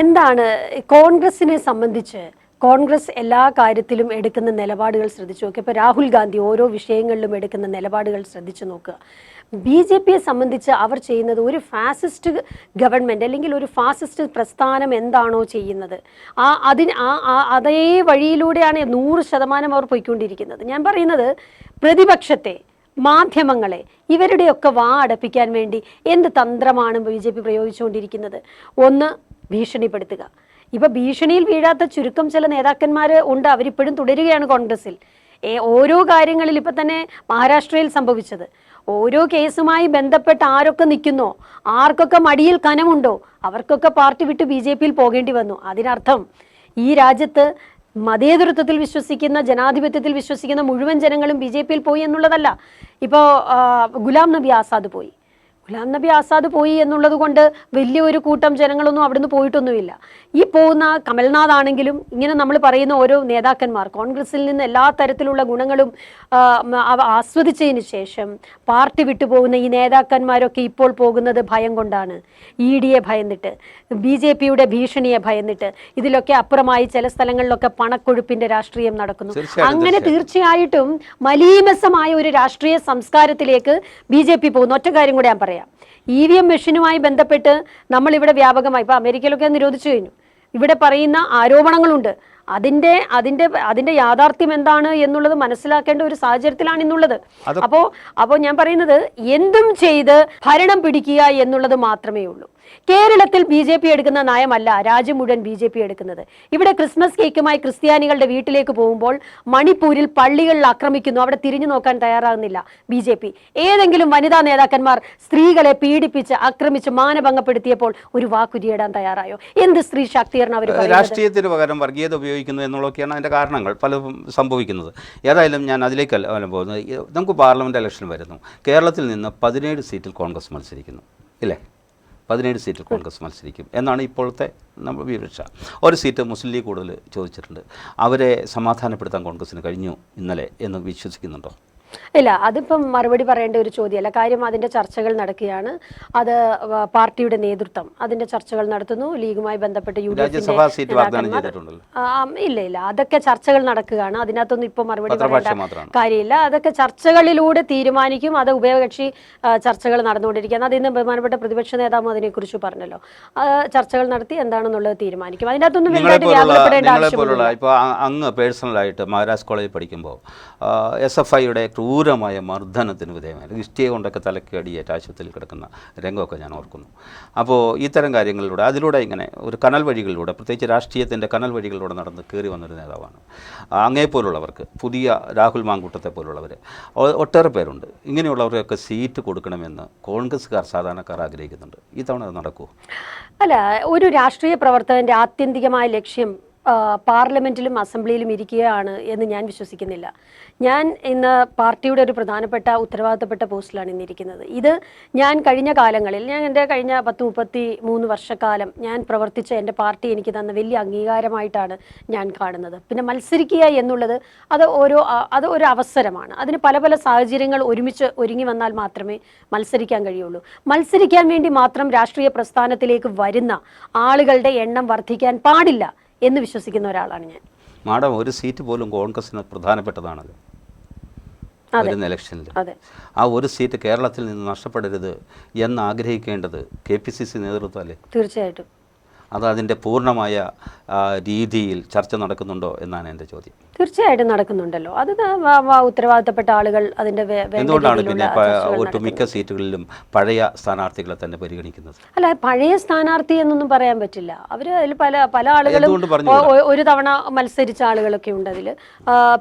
എന്താണ് കോൺഗ്രസിനെ സംബന്ധിച്ച് കോൺഗ്രസ് എല്ലാ കാര്യത്തിലും എടുക്കുന്ന നിലപാടുകൾ ശ്രദ്ധിച്ചു നോക്കുക. ഇപ്പോൾ രാഹുൽ ഗാന്ധി ഓരോ വിഷയങ്ങളിലും എടുക്കുന്ന നിലപാടുകൾ ശ്രദ്ധിച്ചു നോക്കുക. BJPയെ സംബന്ധിച്ച് അവർ ചെയ്യുന്നത് ഒരു ഫാസിസ്റ്റ് ഗവൺമെൻറ് അല്ലെങ്കിൽ ഒരു ഫാസിസ്റ്റ് പ്രസ്ഥാനം എന്താണോ ചെയ്യുന്നത് അതേ വഴിയിലൂടെയാണ് 100% അവർ പോയിക്കൊണ്ടിരിക്കുന്നത്. ഞാൻ പറയുന്നത് പ്രതിപക്ഷത്തെ, മാധ്യമങ്ങളെ, ഇവരുടെയൊക്കെ വാ അടപ്പിക്കാൻ വേണ്ടി എന്ത് തന്ത്രമാണ് BJP പ്രയോഗിച്ചുകൊണ്ടിരിക്കുന്നത്? ഒന്ന്, ഭീഷണിപ്പെടുത്തുക. ഇപ്പോൾ ഭീഷണിയിൽ വീഴാത്ത ചുരുക്കം ചില നേതാക്കന്മാർ ഉണ്ട്. അവരിപ്പോഴും തുടരുകയാണ് കോൺഗ്രസിൽ. ഓരോ കാര്യങ്ങളിൽ ഇപ്പം തന്നെ മഹാരാഷ്ട്രയിൽ സംഭവിച്ചത്, ഓരോ കേസുമായി ബന്ധപ്പെട്ട് ആരൊക്കെ നിൽക്കുന്നോ, ആർക്കൊക്കെ മടിയിൽ കനമുണ്ടോ, അവർക്കൊക്കെ പാർട്ടി വിട്ട് BJPയിൽ പോകേണ്ടി വന്നു. അതിനർത്ഥം ഈ രാജ്യത്ത് മതേതരത്വത്തിൽ വിശ്വസിക്കുന്ന, ജനാധിപത്യത്തിൽ വിശ്വസിക്കുന്ന മുഴുവൻ ജനങ്ങളും BJPയിൽ പോയി എന്നുള്ളതല്ല. ഇപ്പോൾ ഗുലാം നബി ആസാദ് പോയി എന്നുള്ളത് കൊണ്ട് വലിയൊരു കൂട്ടം ജനങ്ങളൊന്നും അവിടുന്ന് പോയിട്ടൊന്നുമില്ല. ഈ പോകുന്ന കമൽനാഥ് ആണെങ്കിലും ഇങ്ങനെ നമ്മൾ പറയുന്ന ഓരോ നേതാക്കന്മാർ കോൺഗ്രസിൽ നിന്ന് എല്ലാ തരത്തിലുള്ള ഗുണങ്ങളും ആസ്വദിച്ചതിന് ശേഷം പാർട്ടി വിട്ടുപോകുന്ന ഈ നേതാക്കന്മാരൊക്കെ ഇപ്പോൾ പോകുന്നത് ഭയം കൊണ്ടാണ്. EDയെ ഭയന്നിട്ട്, BJPയുടെ ഭീഷണിയെ ഭയന്നിട്ട്, ഇതിലൊക്കെ അപ്പുറമായി ചില സ്ഥലങ്ങളിലൊക്കെ പണക്കൊഴുപ്പിന്റെ രാഷ്ട്രീയം നടക്കുന്നു. അങ്ങനെ തീർച്ചയായിട്ടും മലീമസമായ ഒരു രാഷ്ട്രീയ സംസ്കാരത്തിലേക്ക് BJP പോകുന്നു. ഒറ്റ കാര്യം കൂടെ ഞാൻ പറയാം. EVM മെഷീനുമായി ബന്ധപ്പെട്ട് നമ്മളിവിടെ വ്യാപകമായി, ഇപ്പോൾ അമേരിക്കയിലൊക്കെ നിരോധിച്ചു കഴിഞ്ഞു. ഇവിടെ പറയുന്ന ആരോപണങ്ങളുണ്ട്. അതിന്റെ യാഥാർത്ഥ്യം എന്താണ് എന്നുള്ളത് മനസ്സിലാക്കേണ്ട ഒരു സാഹചര്യത്തിലാണ് ഇന്നുള്ളത്. അപ്പോൾ ഞാൻ പറയുന്നത് എന്തും ചെയ്ത് ഭരണം പിടിക്കുക എന്നുള്ളത് മാത്രമേ ഉള്ളൂ. കേരളത്തിൽ BJP എടുക്കുന്ന നയമല്ല രാജ്യം മുഴുവൻ BJP എടുക്കുന്നത്. ഇവിടെ ക്രിസ്മസ് കേക്കുമായി ക്രിസ്ത്യാനികളുടെ വീട്ടിലേക്ക് പോകുമ്പോൾ മണിപ്പൂരിൽ പള്ളികളിൽ ആക്രമിക്കുന്നു, അവിടെ തിരിഞ്ഞു നോക്കാൻ തയ്യാറാകുന്നില്ല BJP. ഏതെങ്കിലും വനിതാ നേതാക്കന്മാർ സ്ത്രീകളെ പീഡിപ്പിച്ച് ആക്രമിച്ച് മാനഭംഗപ്പെടുത്തിയപ്പോൾ ഒരു വാക്കുരിയിടാൻ തയ്യാറായോ? എന്ത് സ്ത്രീ ശാക്തീകരണം അവർ രാഷ്ട്രീയത്തിന് പകരം വർഗീയത ഉപയോഗിക്കുന്നു എന്നുള്ളതൊക്കെയാണ് അതിൻ്റെ കാരണങ്ങൾ പലതും സംഭവിക്കുന്നത്. ഏതായാലും ഞാൻ അതിലേക്കല്ല പോകുന്നത്. നമുക്ക് പാർലമെൻറ്റ് ഇലക്ഷൻ വരുന്നു. കേരളത്തിൽ നിന്ന് 17 സീറ്റിൽ കോൺഗ്രസ് മത്സരിക്കുന്നു, ഇല്ലേ? 17 സീറ്റിൽ കോൺഗ്രസ് മത്സരിക്കും എന്നാണ് ഇപ്പോഴത്തെ നമ്മൾ വിവരിച്ച. ഒരു സീറ്റ് മുസ്ലിം ലീഗ് കൂടുതൽ ചോദിച്ചിട്ടുണ്ട്. അവരെ സമാധാനപ്പെടുത്താൻ കോൺഗ്രസിന് കഴിഞ്ഞു ഇന്നലെ എന്ന് വിശ്വസിക്കുന്നുണ്ടോ? ഇല്ല, അതിപ്പം മറുപടി പറയേണ്ട ഒരു ചോദ്യമല്ല. കാര്യം അതിൻ്റെ ചർച്ചകൾ നടക്കുകയാണ്. അത് പാർട്ടിയുടെ നേതൃത്വം അതിൻ്റെ ചർച്ചകൾ നടത്തുന്നു. ലീഗുമായി ബന്ധപ്പെട്ട് ഇല്ല, അതൊക്കെ ചർച്ചകൾ നടക്കുകയാണ്. അതിനകത്തൊന്നും ഇപ്പോൾ മറുപടി പറയേണ്ട കാര്യമില്ല. അതൊക്കെ ചർച്ചകളിലൂടെ തീരുമാനിക്കും. അത് ഉഭയകക്ഷി ചർച്ചകൾ നടന്നുകൊണ്ടിരിക്കുകയാണ്. അതിന് ബഹുമാനപ്പെട്ട പ്രതിപക്ഷ നേതാവും അതിനെക്കുറിച്ച് പറഞ്ഞല്ലോ. ചർച്ചകൾ നടത്തി എന്താണെന്നുള്ളത് തീരുമാനിക്കും. അതിനകത്തൊന്നും വലുതായിട്ട് വ്യാപനപ്പെടേണ്ട ആവശ്യമില്ല. ഇപ്പോൾ അങ്ങ് പേഴ്സണലായിട്ട് മഹാരാജ് കോളേജിൽ പഠിക്കുമ്പോൾ SFIയുടെ ക്രൂരമായ മർദ്ദനത്തിന് വിധേയമായി ഇഷ്ടിയെ കൊണ്ടൊക്കെ തലയ്ക്ക് അടിയേറ്റ് ആശുപത്രിയിൽ കിടക്കുന്ന രംഗമൊക്കെ ഞാൻ ഓർക്കുന്നു. അപ്പോൾ ഇത്തരം കാര്യങ്ങളിലൂടെ അതിലൂടെ ഇങ്ങനെ ഒരു കനൽ വഴികളിലൂടെ, പ്രത്യേകിച്ച് രാഷ്ട്രീയത്തിൻ്റെ കനൽ വഴികളിലൂടെ നടന്ന് കയറി വന്നൊരു നേതാവാണ്. അങ്ങേപ്പോലുള്ളവർക്ക്, പുതിയ രാഹുൽ മാങ്കൂട്ടത്തെ പോലുള്ളവർ ഒട്ടേറെ പേരുണ്ട്. ഇങ്ങനെയുള്ളവർക്കൊക്കെ സീറ്റ് കൊടുക്കണമെന്ന് കോൺഗ്രസ്സുകാർ, സാധാരണക്കാർ ആഗ്രഹിക്കുന്നുണ്ട്. ഇത്തവണ അത് നടക്കുമോ? അല്ല, ഒരു രാഷ്ട്രീയ പ്രവർത്തകൻ്റെ ആത്യന്തികമായ ലക്ഷ്യം പാർലമെൻറ്റിലും അസംബ്ലിയിലും ഇരിക്കുകയാണ് എന്ന് ഞാൻ വിശ്വസിക്കുന്നില്ല. ഞാൻ ഇന്ന് പാർട്ടിയുടെ ഒരു പ്രധാനപ്പെട്ട ഉത്തരവാദിത്തപ്പെട്ട പോസ്റ്റിലാണ് ഇന്നിരിക്കുന്നത്. ഇത് ഞാൻ കഴിഞ്ഞ കാലങ്ങളിൽ, ഞാൻ എൻ്റെ കഴിഞ്ഞ 10-33 വർഷക്കാലം ഞാൻ പ്രവർത്തിച്ച എൻ്റെ പാർട്ടി എനിക്ക് തന്ന വലിയ അംഗീകാരമായിട്ടാണ് ഞാൻ കാണുന്നത്. പിന്നെ മത്സരിക്കുക എന്നുള്ളത് അത് ഒരു അവസരമാണ്. അതിന് പല പല സാഹചര്യങ്ങൾ ഒരുമിച്ച് ഒരുങ്ങി വന്നാൽ മാത്രമേ മത്സരിക്കാൻ കഴിയുള്ളൂ. മത്സരിക്കാൻ വേണ്ടി മാത്രം രാഷ്ട്രീയ പ്രസ്ഥാനത്തിലേക്ക് വരുന്ന ആളുകളുടെ എണ്ണം വർദ്ധിക്കാൻ പാടില്ല എന്ന് വിശ്വസിക്കുന്ന ഒരാളാണ് ഞാൻ. മാഡം, ഒരു സീറ്റ് പോലും കോൺഗ്രസിന് പ്രധാനപ്പെട്ടതാണല്ലോ വരുന്ന ഇലക്ഷനിൽ. ആ ഒരു സീറ്റ് കേരളത്തിൽ നിന്ന് നഷ്ടപ്പെടരുത് എന്ന് ആഗ്രഹിക്കേണ്ടത് KPCC നേതൃത്വമല്ലേ? തീർച്ചയായിട്ടും. അത് അതിൻ്റെ പൂർണ്ണമായ രീതിയിൽ ചർച്ച നടക്കുന്നുണ്ടോ എന്നാണ് എൻ്റെ ചോദ്യം. തീർച്ചയായിട്ടും നടക്കുന്നുണ്ടല്ലോ. അത് ഉത്തരവാദിത്തപ്പെട്ട ആളുകൾ അതിൻ്റെ എന്തുകൊണ്ടാണ് പിന്നെ ഒട്ടുമിക്ക സീറ്റുകളിലും പഴയ സ്ഥാനാർത്ഥികളെ തന്നെ പരിഗണിക്കുന്നത്? അല്ല, പഴയ സ്ഥാനാർത്ഥി എന്നൊന്നും പറയാൻ പറ്റില്ല. അവർ അതിൽ പല ആളുകളും ഒരു തവണ മത്സരിച്ച ആളുകളൊക്കെ ഉണ്ട് അതിൽ.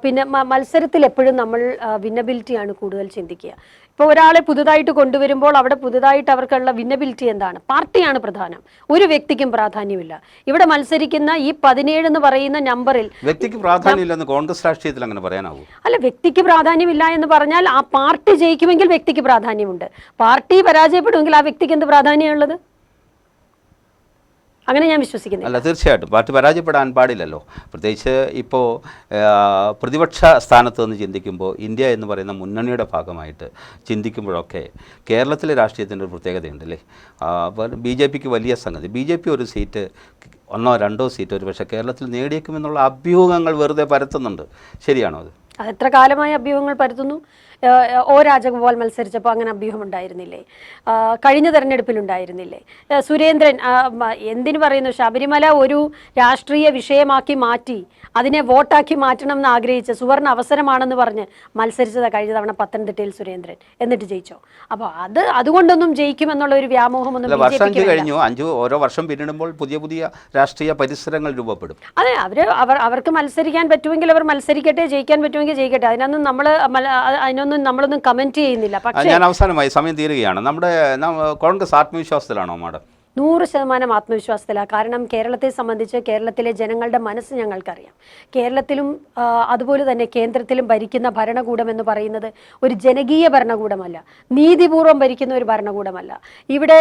പിന്നെ മത്സരത്തിൽ എപ്പോഴും നമ്മൾ വിന്നബിലിറ്റിയാണ് കൂടുതൽ ചിന്തിക്കുക. ഇപ്പോൾ ഒരാളെ പുതുതായിട്ട് കൊണ്ടുവരുമ്പോൾ അവിടെ പുതുതായിട്ട് അവർക്കുള്ള വിന്നബിലിറ്റി എന്താണ്? പാർട്ടിയാണ് പ്രധാനം, ഒരു വ്യക്തിക്കും പ്രാധാന്യമില്ല. ഇവിടെ മത്സരിക്കുന്ന ഈ 17 എന്ന് പറയുന്ന നമ്പറിൽ വ്യക്തിക്ക് പ്രാധാന്യമില്ലെന്ന് കോൺഗ്രസ് രാഷ്ട്രീയത്തിൽ അങ്ങനെ പറയാനാവൂ? അല്ല, വ്യക്തിക്ക് പ്രാധാന്യമില്ല എന്ന് പറഞ്ഞാൽ ആ പാർട്ടി ജയിക്കുമെങ്കിൽ വ്യക്തിക്ക് പ്രാധാന്യമുണ്ട്, പാർട്ടി പരാജയപ്പെടുമെങ്കിൽ ആ വ്യക്തിക്ക് എന്ത് പ്രാധാന്യമുള്ളത്? അങ്ങനെ ഞാൻ വിശ്വസിക്കുന്നില്ല. അല്ല, തീർച്ചയായിട്ടും പാർട്ടി പരാജയപ്പെടാൻ പാടില്ലല്ലോ. പ്രത്യേകിച്ച് ഇപ്പോൾ പ്രതിപക്ഷ സ്ഥാനത്ത് നിന്ന് ചിന്തിക്കുമ്പോൾ, ഇന്ത്യ എന്ന് പറയുന്ന മുന്നണിയുടെ ഭാഗമായിട്ട് ചിന്തിക്കുമ്പോഴൊക്കെ കേരളത്തിലെ രാഷ്ട്രീയത്തിൻ്റെ ഒരു പ്രത്യേകതയുണ്ടല്ലേ. അപ്പോൾ BJPക്ക് വലിയ സംഗതി, BJP ഒരു സീറ്റ്, 1 or 2 സീറ്റ് ഒരു പക്ഷേ കേരളത്തിൽ നേടിയേക്കുമെന്നുള്ള അഭ്യൂഹങ്ങൾ വെറുതെ പരത്തുന്നുണ്ട്. ശരിയാണോ അത്? അതെത്ര കാലമായി അഭ്യൂഹങ്ങൾ പരത്തുന്നു? O രാജഗോപാൽ മത്സരിച്ചപ്പോൾ അങ്ങനെ അഭ്യൂഹം ഉണ്ടായിരുന്നില്ലേ? കഴിഞ്ഞ തെരഞ്ഞെടുപ്പിലുണ്ടായിരുന്നില്ലേ? സുരേന്ദ്രൻ എന്തിനു പറയുന്നു, ശബരിമല ഒരു രാഷ്ട്രീയ വിഷയമാക്കി മാറ്റി അതിനെ വോട്ടാക്കി മാറ്റണം എന്ന് ആഗ്രഹിച്ച് സുവർണ അവസരമാണെന്ന് പറഞ്ഞ് മത്സരിച്ചതാണ് കഴിഞ്ഞ തവണ പത്തനംതിട്ടയിൽ സുരേന്ദ്രൻ. എന്നിട്ട് ജയിച്ചോ? അപ്പോൾ അതുകൊണ്ടൊന്നും ജയിക്കുമെന്നുള്ള ഒരു വ്യാമോഹമൊന്നും കഴിഞ്ഞു. ഓരോ വർഷം പിന്നിടുമ്പോൾ പുതിയ പുതിയ രാഷ്ട്രീയ പരിസരങ്ങൾ രൂപപ്പെടും. അതെ, അവർക്ക് മത്സരിക്കാൻ പറ്റുമെങ്കിൽ അവർ മത്സരിക്കട്ടെ, ജയിക്കാൻ പറ്റുമെങ്കിൽ ജയിക്കട്ടെ. അതിനൊന്നും നമ്മളൊന്നും കമന്റ് ചെയ്യുന്നില്ല. പക്ഷേ ഞാൻ അവസാനമായി സമയം തീരുകയാണ്. നമ്മുടെ കോൺഗ്രസ് ആത്മവിശ്വാസത്തിലാണോ മാഡം? 100% ആത്മവിശ്വാസത്തിലാണ്. കാരണം കേരളത്തെ സംബന്ധിച്ച് കേരളത്തിലെ ജനങ്ങളുടെ മനസ്സ് ഞങ്ങൾക്കറിയാം. കേരളത്തിലും അതുപോലെ തന്നെ കേന്ദ്രത്തിലും ഭരിക്കുന്ന ഭരണകൂടം എന്ന് പറയുന്നത് ഒരു ജനകീയ ഭരണകൂടമല്ല, നീതിപൂർവം ഭരിക്കുന്ന ഒരു ഭരണകൂടമല്ല. ഇവിടെ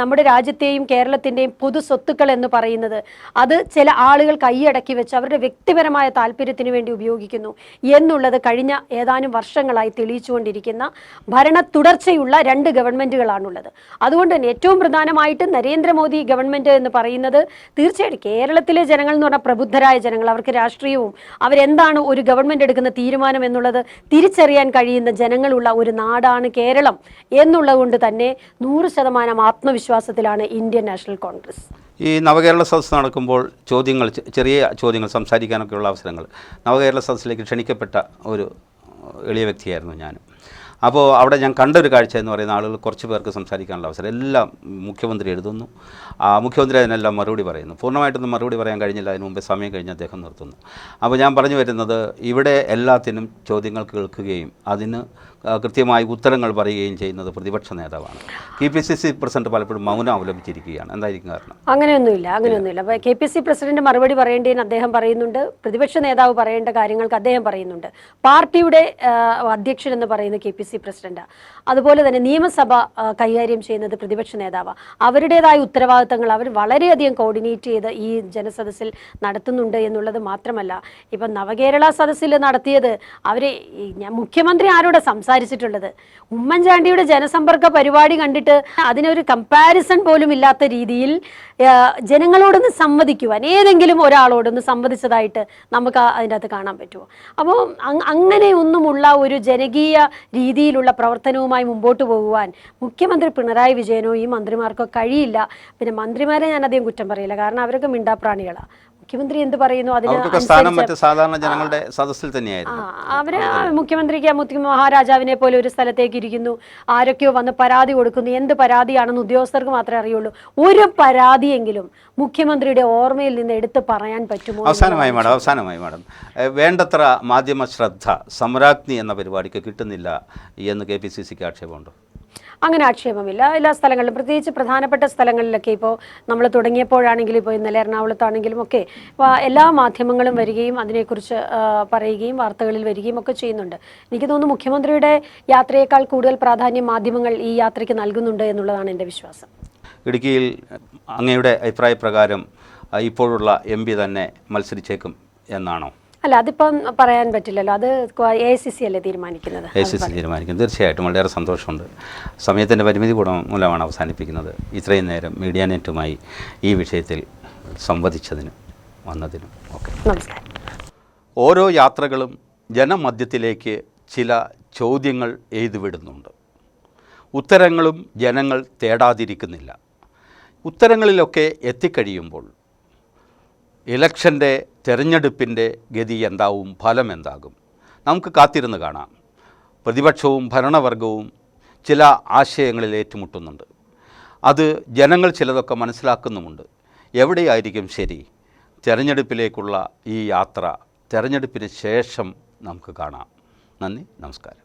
നമ്മുടെ രാജ്യത്തെയും കേരളത്തിൻ്റെയും പൊതു സ്വത്തുക്കൾ എന്ന് പറയുന്നത് അത് ചില ആളുകൾ കൈയടക്കി വെച്ച് അവരുടെ വ്യക്തിപരമായ താല്പര്യത്തിന് വേണ്ടി ഉപയോഗിക്കുന്നു എന്നുള്ളത് കഴിഞ്ഞ ഏതാനും വർഷങ്ങളായി തെളിയിച്ചുകൊണ്ടിരിക്കുന്ന ഭരണ തുടർച്ചയുള്ള 2 ഗവൺമെൻറ്റുകളാണുള്ളത്. അതുകൊണ്ട് തന്നെ ഏറ്റവും പ്രധാനമായിട്ട് നരേന്ദ്രമോദി ഗവൺമെന്റ് എന്ന് പറയുന്നത് തീർച്ചയായിട്ടും കേരളത്തിലെ ജനങ്ങൾ എന്ന് പറഞ്ഞാൽ പ്രബുദ്ധരായ ജനങ്ങൾ, അവർക്ക് രാഷ്ട്രീയവും അവരെന്താണ് ഒരു ഗവൺമെന്റ് എടുക്കുന്ന തീരുമാനം എന്നുള്ളത് തിരിച്ചറിയാൻ കഴിയുന്ന ജനങ്ങളുള്ള ഒരു നാടാണ് കേരളം എന്നുള്ളത് കൊണ്ട് തന്നെ 100% ആത്മവിശ്വാസത്തിലാണ് ഇന്ത്യൻ നാഷണൽ കോൺഗ്രസ്. ഈ നവകേരള സദസ്സ് നടക്കുമ്പോൾ ചെറിയ ചോദ്യങ്ങൾ സംസാരിക്കാനൊക്കെയുള്ള അവസരങ്ങൾ, നവകേരള സദസ്സിലേക്ക് ക്ഷണിക്കപ്പെട്ട ഒരു എളിയ വ്യക്തിയായിരുന്നു ഞാൻ. അപ്പോൾ അവിടെ ഞാൻ കണ്ടൊരു കാഴ്ച എന്ന് പറയുന്ന ആളുകൾ കുറച്ച് പേർക്ക് സംസാരിക്കാനുള്ള അവസരം എല്ലാം മുഖ്യമന്ത്രി എഴുതുന്നു, മുഖ്യമന്ത്രി അതിനെല്ലാം മറുപടി പറയുന്നു. പൂർണ്ണമായിട്ടൊന്നും മറുപടി പറയാൻ കഴിഞ്ഞില്ല, അതിന് മുമ്പേ സമയം കഴിഞ്ഞ് അദ്ദേഹം നിർത്തുന്നു. അപ്പോൾ ഞാൻ പറഞ്ഞു വരുന്നത്, ഇവിടെ എല്ലാത്തിനും ചോദ്യങ്ങൾ കേൾക്കുകയും അതിന് കൃത്യമായി ഉത്തരങ്ങൾ പറയുകയും ചെയ്യുന്നത് പ്രതിപക്ഷ നേതാവാണ്. KPCC പ്രസിഡന്റ് പലപ്പോഴും മൗനം അവലംബിച്ചിരിക്കുകയാണ്. എന്തായിരിക്കും കാരണം? അങ്ങനെയൊന്നുമില്ല. അപ്പോൾ KPCC പ്രസിഡന്റ് മറുപടി പറയേണ്ടതിന് അദ്ദേഹം പറയുന്നുണ്ട്, പ്രതിപക്ഷ നേതാവ് പറയേണ്ട കാര്യങ്ങൾക്ക് അദ്ദേഹം പറയുന്നുണ്ട്. പാർട്ടിയുടെ അധ്യക്ഷൻ എന്ന് പറയുന്നത് KPCC പ്രസിഡന്റാണ്. അതുപോലെ തന്നെ നിയമസഭ കൈകാര്യം ചെയ്യുന്നത് പ്രതിപക്ഷ നേതാവാണ്. അവരുടേതായ ഉത്തരവാദിത്തങ്ങൾ അവർ വളരെയധികം കോർഡിനേറ്റ് ചെയ്ത് ഈ ജനസദസ്സിൽ നടത്തുന്നുണ്ട് എന്നുള്ളത് മാത്രമല്ല, ഇപ്പം നവകേരള സദസ്സിൽ നടത്തിയത് മുഖ്യമന്ത്രി ആരോടെ സംസാരിച്ചിട്ടുള്ളത്? ഉമ്മൻചാണ്ടിയുടെ ജനസമ്പർക്ക പരിപാടി കണ്ടിട്ട് അതിനൊരു കമ്പാരിസൺ പോലും ഇല്ലാത്ത രീതിയിൽ ജനങ്ങളോടൊന്ന് സംവദിക്കുവാൻ ഏതെങ്കിലും ഒരാളോടൊന്ന് സംവദിച്ചതായിട്ട് നമുക്ക് അതിൻ്റെ അകത്ത് കാണാൻ പറ്റുമോ? അപ്പോൾ അങ്ങനെയൊന്നുമുള്ള ഒരു ജനകീയ രീതിയിലുള്ള പ്രവർത്തനവുമായി മുമ്പോട്ട് പോകുവാൻ മുഖ്യമന്ത്രി പിണറായി വിജയനോ ഈ മന്ത്രിമാർക്കോ കഴിയില്ല. പിന്നെ മന്ത്രിമാരെ ഞാൻ അധികം കുറ്റം പറയില്ല, കാരണം അവരൊക്കെ മിണ്ടാപ്രാണികളാണ്. മുഖ്യമന്ത്രി എന്ത് പറയുന്നു സാധാരണ ജനങ്ങളുടെ സദസ്സിൽ തന്നെയായിരുന്നു. അവര് മുഖ്യമന്ത്രിക്ക് മഹാരാജാവിനെ പോലെ ഒരു സ്ഥലത്തേക്ക് ഇരിക്കുന്നു, ആരൊക്കെയോ വന്ന് പരാതി കൊടുക്കുന്നു. എന്ത് പരാതിയാണെന്ന് ഉദ്യോഗസ്ഥർക്ക് മാത്രമേ അറിയുള്ളൂ. ഒരു പരാതിയെങ്കിലും മുഖ്യമന്ത്രിയുടെ ഓർമ്മയിൽ നിന്ന് എടുത്ത് പറയാൻ പറ്റുമോ? അവസാനമായി മാഡം, വേണ്ടത്ര മാധ്യമ ശ്രദ്ധ സമരാഗ്നി എന്ന പരിപാടിക്ക് കിട്ടുന്നില്ല എന്ന് KPCCക്ക് ആക്ഷേപമുണ്ടോ? അങ്ങനെ ആക്ഷേപമില്ല. എല്ലാ സ്ഥലങ്ങളിലും, പ്രത്യേകിച്ച് പ്രധാനപ്പെട്ട സ്ഥലങ്ങളിലൊക്കെ ഇപ്പോൾ നമ്മൾ തുടങ്ങിയപ്പോഴാണെങ്കിലും ഇപ്പോൾ ഇന്നലെ എറണാകുളത്താണെങ്കിലും ഒക്കെ എല്ലാ മാധ്യമങ്ങളും വരികയും അതിനെക്കുറിച്ച് പറയുകയും വാർത്തകളിൽ വരികയും ഒക്കെ ചെയ്യുന്നുണ്ട്. എനിക്ക് തോന്നുന്നു മുഖ്യമന്ത്രിയുടെ യാത്രയേക്കാൾ കൂടുതൽ പ്രാധാന്യം മാധ്യമങ്ങൾ ഈ യാത്രയ്ക്ക് നൽകുന്നുണ്ട് എന്നുള്ളതാണ് എൻ്റെ വിശ്വാസം. ഇടുക്കിയിൽ അങ്ങയുടെ അഭിപ്രായ പ്രകാരം ഇപ്പോഴുള്ള MP തന്നെ മത്സരിച്ചേക്കും എന്നാണോ? അല്ല, അതിപ്പം പറയാൻ പറ്റില്ലല്ലോ, അത് AICC അല്ലേ തീരുമാനിക്കുന്നത്. AICC തീരുമാനിക്കുന്നത്. തീർച്ചയായിട്ടും വളരെ സന്തോഷമുണ്ട്. സമയത്തിൻ്റെ പരിമിതി മൂലമാണ് അവസാനിപ്പിക്കുന്നത്. ഇത്രയും നേരം മീഡിയ നെറ്റുമായി ഈ വിഷയത്തിൽ സംവദിച്ചതിനും വന്നതിനും ഒക്കെ നമസ്കാരം. ഓരോ യാത്രകളും ജനമധ്യത്തിലേക്ക് ചില ചോദ്യങ്ങൾ എഴുതിവിടുന്നുണ്ട്. ഉത്തരങ്ങളും ജനങ്ങൾ തേടാതിരിക്കുന്നില്ല. ഉത്തരങ്ങളിലൊക്കെ എത്തിക്കഴിയുമ്പോൾ ഇലക്ഷൻ്റെ തെരഞ്ഞെടുപ്പിൻ്റെ ഗതി എന്താവും, ഫലം എന്താകും, നമുക്ക് കാത്തിരുന്ന് കാണാം. പ്രതിപക്ഷവും ഭരണവർഗവും ചില ആശയങ്ങളിൽ ഏറ്റുമുട്ടുന്നുണ്ട്. അത് ജനങ്ങൾ ചിലതൊക്കെ മനസ്സിലാക്കുന്നുമുണ്ട്. എവിടെയായിരിക്കും ശരി? തെരഞ്ഞെടുപ്പിലേക്കുള്ള ഈ യാത്ര തെരഞ്ഞെടുപ്പിന് ശേഷം നമുക്ക് കാണാം. നന്ദി, നമസ്കാരം.